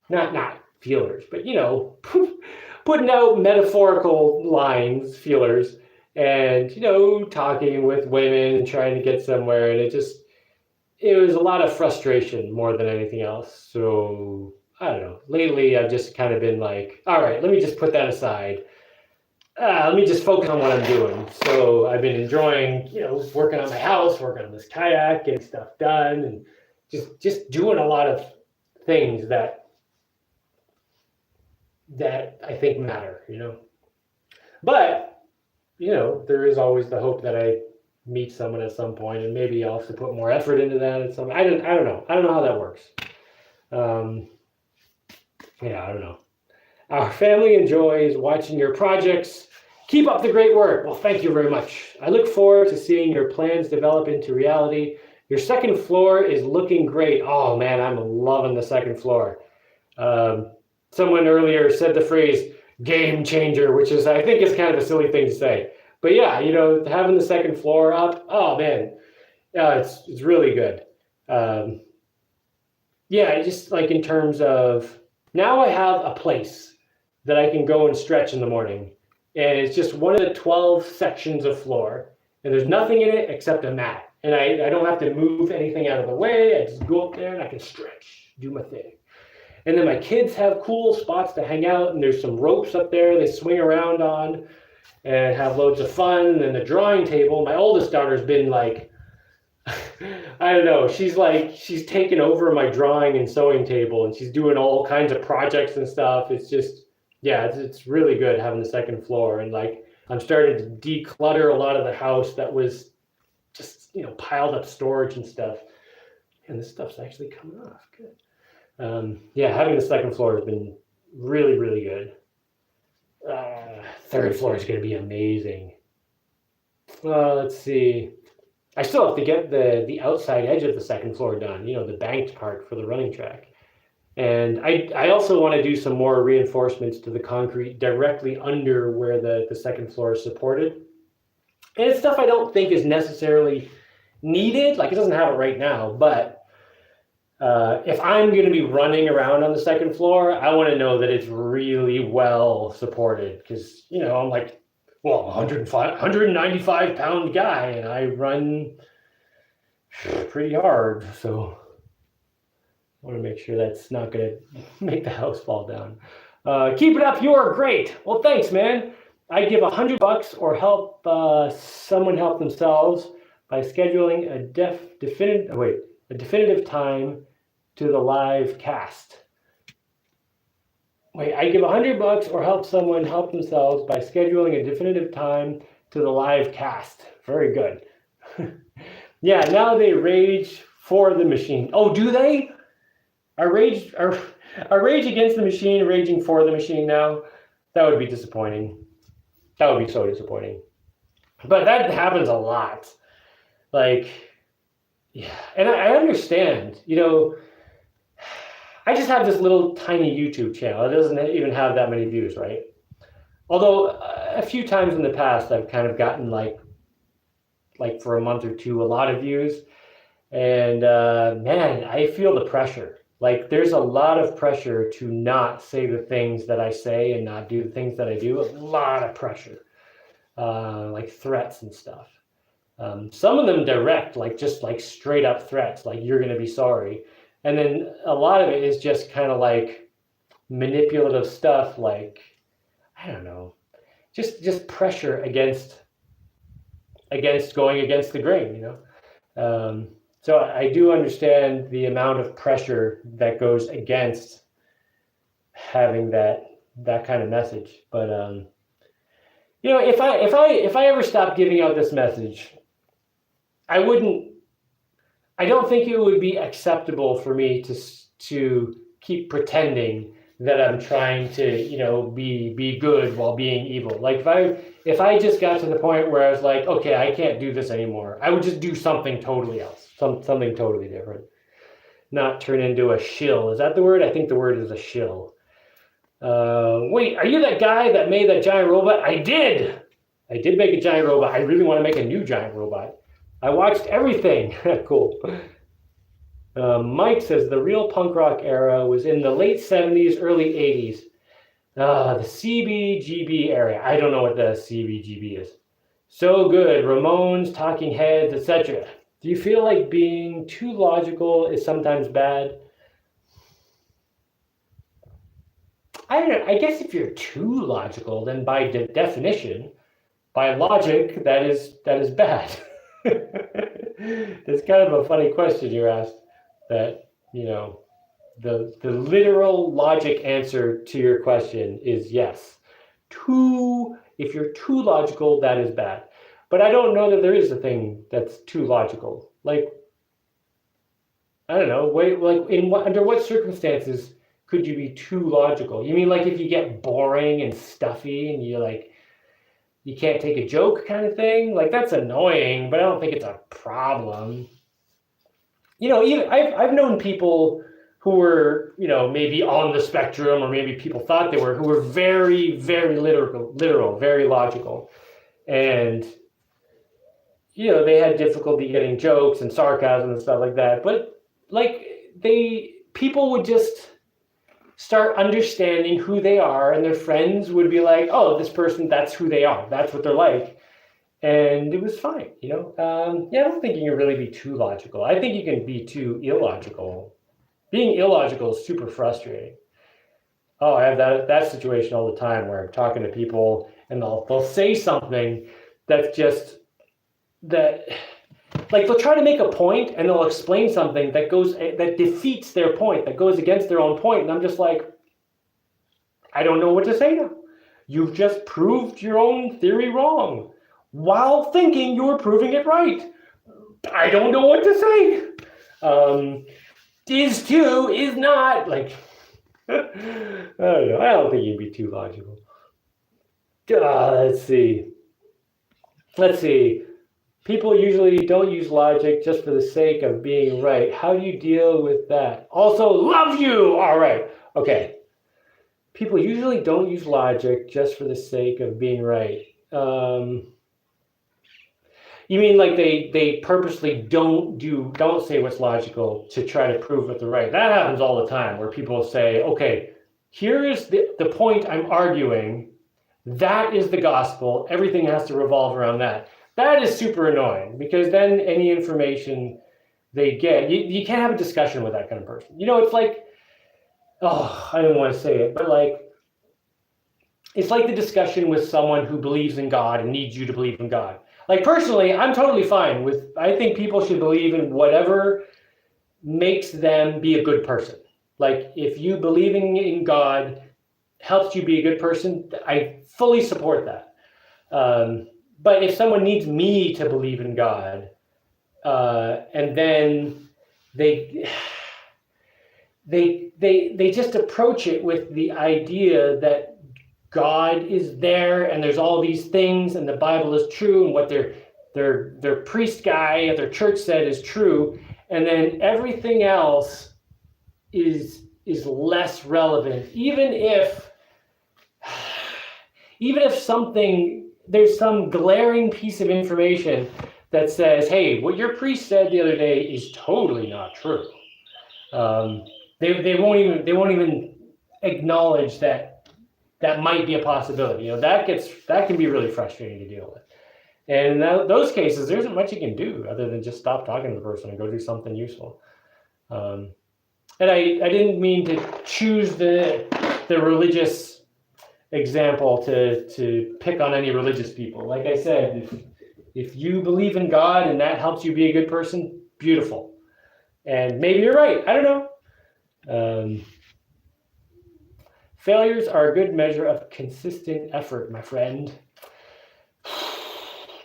not feelers, but you know, putting out metaphorical lines, feelers, and you know, talking with women and trying to get somewhere, and it was a lot of frustration more than anything else. So I don't know. Lately, I've just kind of been like, all right, let me just put that aside. Let me just focus on what I'm doing. So I've been enjoying, you know, working on my house, working on this kayak, getting stuff done, and just doing a lot of things that I think matter, you know. But, you know, there is always the hope that I meet someone at some point, and maybe I'll have to put more effort into that at some. I don't know. I don't know how that works. Yeah, I don't know. Our family enjoys watching your projects. Keep up the great work. Well, thank you very much. I look forward to seeing your plans develop into reality. Your second floor is looking great. Oh man, I'm loving the second floor. Someone earlier said the phrase "game changer," which is, I think, is kind of a silly thing to say. But yeah, you know, having the second floor up, oh man, yeah, it's really good. Yeah, just like in terms of, now I have a place that I can go and stretch in the morning, and it's just one of the 12 sections of floor, and there's nothing in it except a mat, and I don't have to move anything out of the way. I just go up there and I can stretch, do my thing. And then my kids have cool spots to hang out, and there's some ropes up there they swing around on and have loads of fun. And then the drawing table, my oldest daughter's been like, I don't know, she's taken over my drawing and sewing table, and she's doing all kinds of projects and stuff. It's just, yeah, it's really good having the second floor. And like, I'm starting to declutter a lot of the house that was just, you know, piled up storage and stuff. And this stuff's actually coming off. Good. Yeah, having the second floor has been really, really good. Third floor is going to be amazing. Let's see. I still have to get the outside edge of the second floor done, you know, the banked part for the running track. And I also want to do some more reinforcements to the concrete directly under where the second floor is supported. And it's stuff I don't think is necessarily needed. Like, it doesn't have it right now, but if I'm going to be running around on the second floor, I want to know that it's really well supported, because, you know, I'm like, well, 195 pound guy, and I run pretty hard. So I want to make sure that's not going to make the house fall down. Keep it up. You're great. Well, thanks, man. I'd give $100 or help someone help themselves by scheduling a definitive time to the live cast. Wait, I give $100 or help someone help themselves by scheduling a definitive time to the live cast. Very good. Yeah, now they rage for the machine. Oh, do they? Are Rage Against the Machine raging for the machine now? That would be disappointing. That would be so disappointing. But that happens a lot. Like, yeah, and I understand, I just have this little tiny YouTube channel. It doesn't even have that many views, right? Although a few times in the past, I've kind of gotten like for a month or two, a lot of views. And man, I feel the pressure. Like there's a lot of pressure to not say the things that I say and not do the things that I do. A lot of pressure, like threats and stuff. Some of them direct, like just like straight up threats, like you're going to be sorry. And then a lot of it is just kind of like manipulative stuff, like, I don't know, just pressure against going against the grain. So I do understand the amount of pressure that goes against having that kind of message. But if I ever stopped giving out this message, I don't think it would be acceptable for me to keep pretending that I'm trying to, be good while being evil. Like if I just got to the point where I was like, okay, I can't do this anymore, I would just do something totally else, something totally different, not turn into a shill. Is that the word? I think the word is a shill. Wait, are you that guy that made that giant robot? I did make a giant robot. I really want to make a new giant robot. I watched everything. Cool. Mike says the real punk rock era was in the late 70s, early 80s. The CBGB era. I don't know what the CBGB is. So good. Ramones, Talking Heads, etc. Do you feel like being too logical is sometimes bad? I guess if you're too logical, then by definition, by logic, that is bad. That's kind of a funny question you asked. That the literal logic answer to your question is yes. If you're too logical, that is bad. But I don't know that there is a thing that's too logical. Like, I don't know. Under what circumstances could you be too logical? You mean like if you get boring and stuffy and you can't take a joke kind of thing? Like that's annoying, but I don't think it's a problem. Even I've known people who were, maybe on the spectrum, or maybe people thought they were, who were very, very literal, very logical. And, they had difficulty getting jokes and sarcasm and stuff like that. But people would just start understanding who they are, and their friends would be like, oh, this person, that's who they are. That's what they're like. And it was fine, I don't think you can really be too logical. I think you can be too illogical. Being illogical is super frustrating. Oh, I have that situation all the time where I'm talking to people and they'll say something that's just that, like they'll try to make a point and they'll explain something that defeats their point, that goes against their own point, and I'm just like, I don't know what to say now. You've just proved your own theory wrong, while thinking you were proving it right. I don't know what to say. Is to, is not, like, I don't know. I don't think you'd be too logical. Let's see. People usually don't use logic just for the sake of being right. How do you deal with that? Also, love you! All right. Okay. People usually don't use logic just for the sake of being right. You mean like they purposely don't say what's logical to try to prove that they're right? That happens all the time, where people say, okay, here is the point I'm arguing. That is the gospel. Everything has to revolve around that. That is super annoying, because then any information they get, you can't have a discussion with that kind of person. It's like, I don't want to say it, but like, it's like the discussion with someone who believes in God and needs you to believe in God. Like personally, I'm totally fine with, I think people should believe in whatever makes them be a good person. Like if you believing in God helps you be a good person, I fully support that. But if someone needs me to believe in God, and then they just approach it with the idea that God is there and there's all these things and the Bible is true and what their priest guy at their church said is true, and then everything else is less relevant, even if there's some glaring piece of information that says, hey, what your priest said the other day is totally not true. They won't even acknowledge that might be a possibility. That can be really frustrating to deal with. And in those cases, there isn't much you can do other than just stop talking to the person and go do something useful. And I didn't mean to choose the religious example to pick on any religious people. Like I said, if you believe in God and that helps you be a good person, beautiful. And maybe you're right. I don't know. Failures are a good measure of consistent effort, my friend.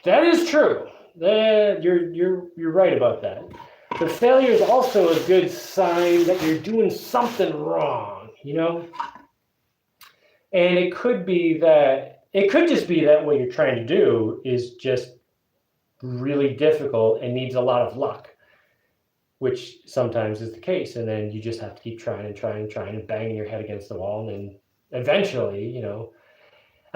That is true. You're right about that. But failure is also a good sign that you're doing something wrong, And it could just be that what you're trying to do is just really difficult and needs a lot of luck, which sometimes is the case. And then you just have to keep trying and banging your head against the wall. And then eventually,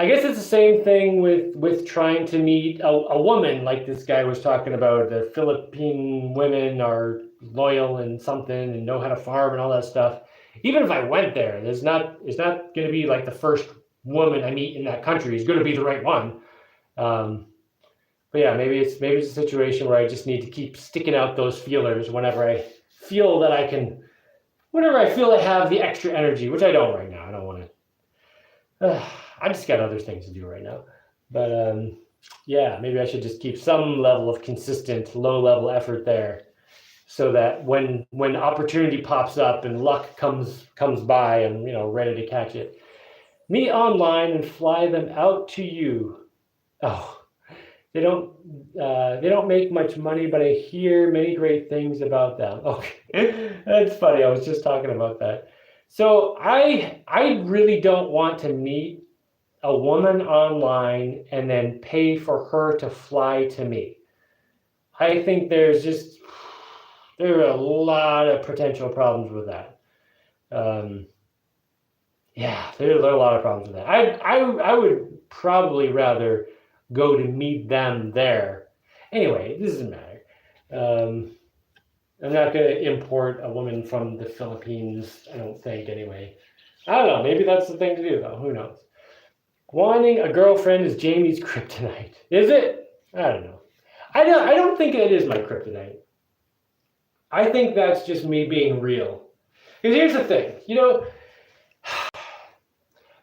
I guess it's the same thing with trying to meet a woman, like this guy was talking about. The Philippine women are loyal and something and know how to farm and all that stuff. Even if I went there, it's not going to be like the first woman I meet in that country is going to be the right one. But yeah, maybe it's a situation where I just need to keep sticking out those feelers whenever I feel I have the extra energy, which I don't right now. I don't want to. I just got other things to do right now. But yeah, maybe I should just keep some level of consistent, low-level effort there, so that when opportunity pops up and luck comes by, I'm ready to catch it. Meet online and fly them out to you. Oh, they don't make much money, but I hear many great things about them. Okay, that's funny. I was just talking about that. So I really don't want to meet a woman online and then pay for her to fly to me. I think there are a lot of potential problems with that. Yeah, there are a lot of problems with that. I would probably rather go to meet them there. Anyway, this doesn't matter. I'm not going to import a woman from the Philippines, I don't think, anyway. I don't know. Maybe that's the thing to do, though. Who knows? Wanting a girlfriend is Jaimie's kryptonite. Is it? I don't know. I don't think it is my kryptonite. I think that's just me being real. Because here's the thing.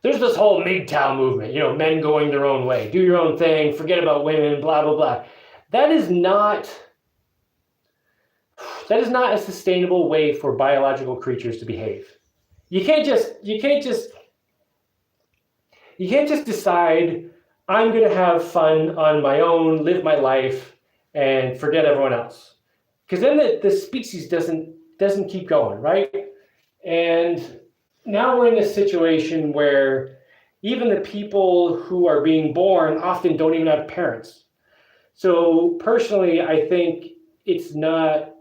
There's this whole MGTOW movement, men going their own way. Do your own thing, forget about women, blah, blah, blah. That is not a sustainable way for biological creatures to behave. You can't just decide I'm going to have fun on my own, live my life, and forget everyone else. Because then the species doesn't keep going, right? And now we're in this situation where even the people who are being born often don't even have parents. So personally, I think it's not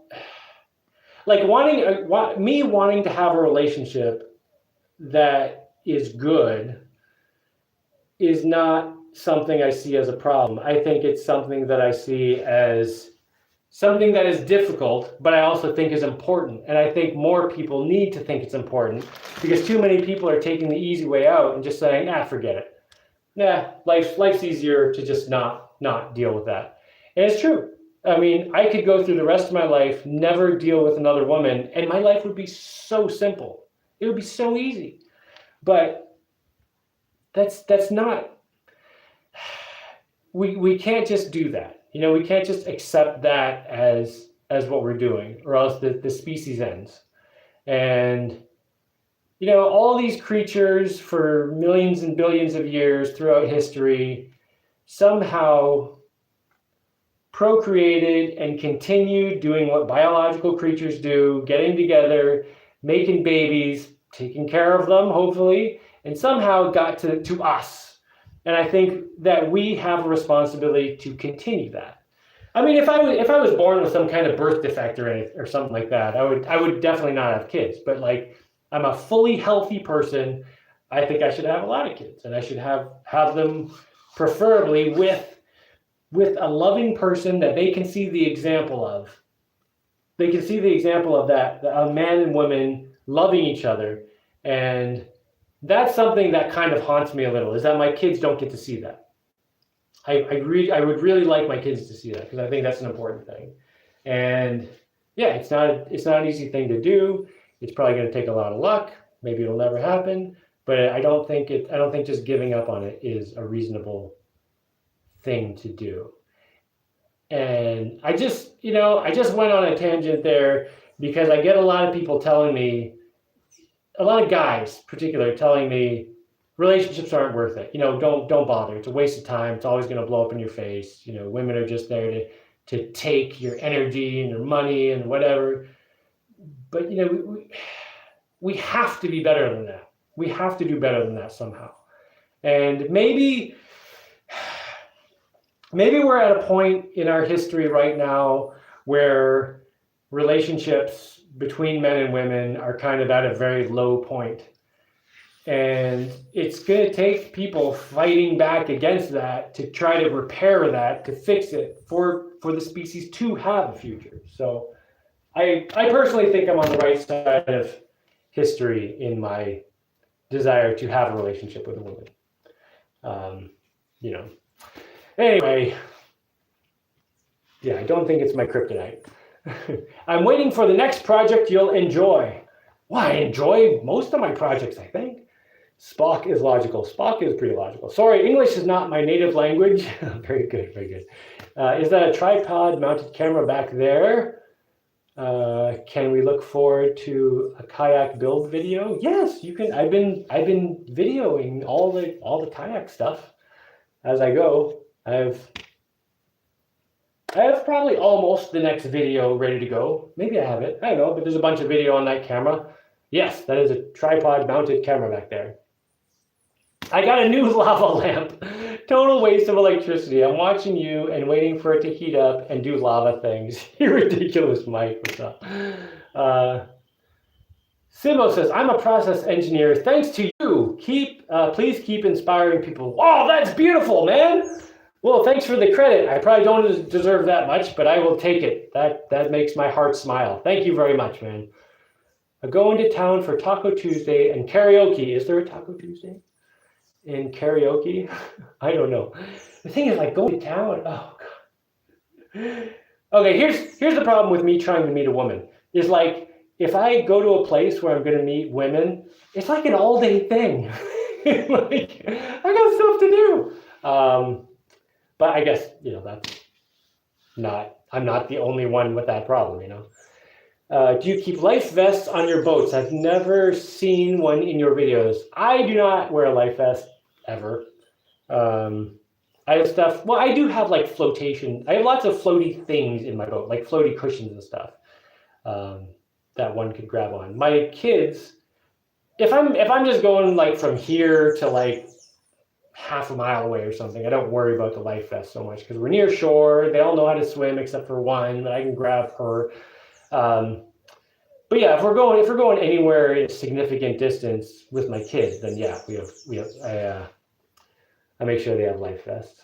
like wanting to have a relationship that is good is not something I see as a problem. I think it's something that I see as something that is difficult, but I also think is important. And I think more people need to think it's important, because too many people are taking the easy way out and just saying, forget it. Life's easier to just not deal with that. And it's true. I mean, I could go through the rest of my life, never deal with another woman, and my life would be so simple. It would be so easy. But that's not, we can't just do that. We can't just accept that as what we're doing, or else the species ends. And, all these creatures for millions and billions of years throughout history somehow procreated and continued doing what biological creatures do, getting together, making babies, taking care of them, hopefully, and somehow got to us. And I think that we have a responsibility to continue that. I mean, if I was born with some kind of birth defect or something like that, I would definitely not have kids. But like, I'm a fully healthy person. I think I should have a lot of kids, and I should have them preferably with a loving person that they can see the example of. They can see the example of that, a man and woman loving each other. And that's something that kind of haunts me a little, is that my kids don't get to see that. I would really like my kids to see that, because I think that's an important thing. And yeah, it's not an easy thing to do. It's probably going to take a lot of luck. Maybe it'll never happen. But I don't think just giving up on it is a reasonable thing to do. And I just went on a tangent there, because I get a lot of people telling me, a lot of guys in particular telling me, relationships aren't worth it. Don't bother. It's a waste of time. It's always going to blow up in your face. Women are just there to take your energy and your money and whatever. But we have to be better than that. We have to do better than that somehow. And maybe we're at a point in our history right now where relationships between men and women are kind of at a very low point. And it's going to take people fighting back against that to try to repair that, to fix it, for the species to have a future. So I personally think I'm on the right side of history in my desire to have a relationship with a woman. Anyway, yeah, I don't think it's my kryptonite. I'm waiting for the next project you'll enjoy. Well, I enjoy most of my projects, I think. Spock is logical. Spock is pretty logical. Sorry, English is not my native language. Very good, very good. Is that a tripod-mounted camera back there? Can we look forward to a kayak build video? Yes, you can. I've been videoing all the kayak stuff as I go. I have probably almost the next video ready to go. Maybe I have it. I don't know, but there's a bunch of video on that camera. Yes, that is a tripod-mounted camera back there. I got a new lava lamp. Total waste of electricity. I'm watching you and waiting for it to heat up and do lava things. You're ridiculous, Mike. What's up? Simo says, I'm a process engineer. Thanks to you. Please keep inspiring people. Oh, that's beautiful, man. Well, thanks for the credit. I probably don't deserve that much, but I will take it. That makes my heart smile. Thank you very much, man. I'm going to town for Taco Tuesday and karaoke. Is there a Taco Tuesday in karaoke? I don't know. The thing is, like, going to town. Oh God. Okay, here's the problem with me trying to meet a woman. Is like, if I go to a place where I'm going to meet women, it's like an all-day thing. Like, I got stuff to do. But I guess, that's not, I'm not the only one with that problem, Do you keep life vests on your boats? I've never seen one in your videos. I do not wear a life vest ever. I have stuff, well, I do have like flotation. I have lots of floaty things in my boat, like floaty cushions and stuff that one could grab on. My kids, if I'm just going like from here to like half a mile away or something, I don't worry about the life vest so much because we're near shore. They all know how to swim except for one, but I can grab her. But yeah, if we're going anywhere in a significant distance with my kids, then yeah, I make sure they have life vests.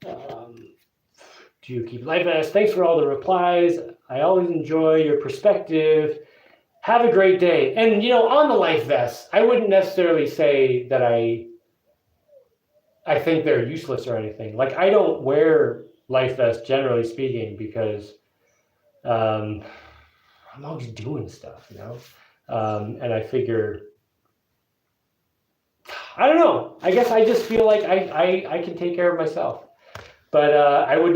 Do you keep life vests? Thanks for all the replies. I always enjoy your perspective. Have a great day. And on the life vests, I wouldn't necessarily say that I think they're useless or anything. Like, I don't wear life vests generally speaking because I'm always doing stuff, and I figure, I don't know. I guess I just feel like I can take care of myself. But I would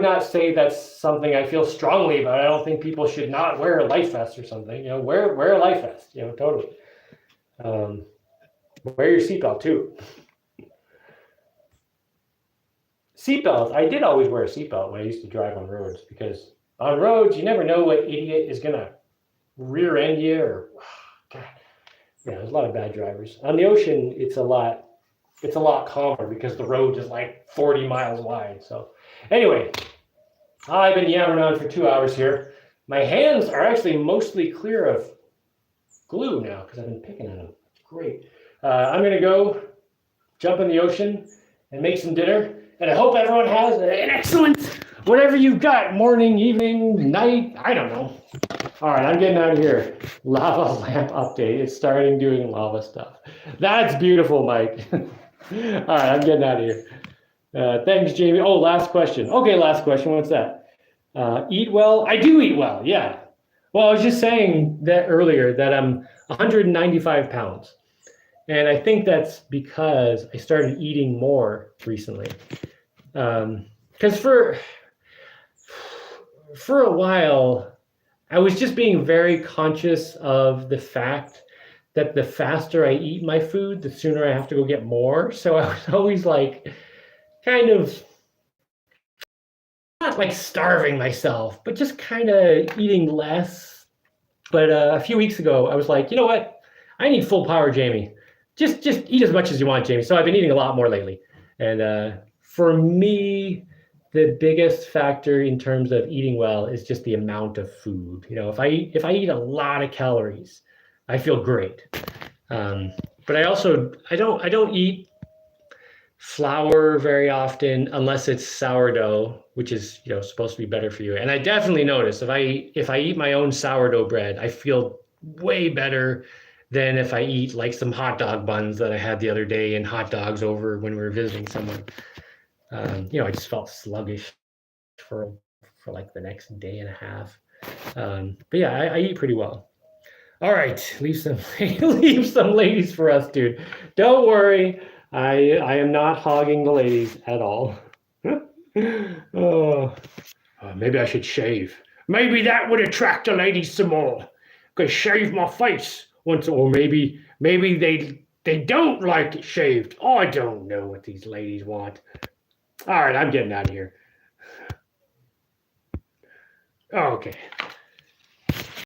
not say that's something I feel strongly about. I don't think people should not wear a life vest or something. Wear a life vest. Totally. Wear your seatbelt too. Seatbelts. I did always wear a seatbelt when I used to drive on roads because on roads you never know what idiot is gonna rear end you or God. Yeah, there's a lot of bad drivers. On the ocean, it's a lot calmer because the road is like 40 miles wide. So anyway, I've been yammering on for 2 hours here. My hands are actually mostly clear of glue now because I've been picking at them. Great. I'm gonna go jump in the ocean and make some dinner. And I hope everyone has an excellent whatever you've got, morning, evening, night, I don't know. All right, I'm getting out of here. Lava lamp update. It's starting doing lava stuff. That's beautiful, Mike. All right, I'm getting out of here. Thanks, Jaimie. Oh, last question. Okay, last question. What's that? Eat well? I do eat well, yeah. Well, I was just saying that earlier that I'm 195 pounds. And I think that's because I started eating more recently. Because for a while, I was just being very conscious of the fact that the faster I eat my food, the sooner I have to go get more. So I was always like, kind of, not like starving myself, but just kind of eating less. But a few weeks ago, I was like, you know what? I need full power, Jaimie. Just eat as much as you want, Jaimie. So I've been eating a lot more lately. And for me, the biggest factor in terms of eating well is just the amount of food. You know, if I eat a lot of calories, I feel great. But I don't eat flour very often unless it's sourdough, which is, you know, supposed to be better for you. And I definitely notice if I eat my own sourdough bread, I feel way better than if I eat like some hot dog buns that I had the other day and hot dogs over when we were visiting someone. You know, I just felt sluggish for like the next day and a half. But yeah, I eat pretty well. All right, leave some ladies for us, dude. Don't worry, I am not hogging the ladies at all. Oh, maybe I should shave. Maybe that would attract the ladies some more. Could shave my face once, or maybe they don't like it shaved. Oh, I don't know what these ladies want. All right, I'm getting out of here. Okay.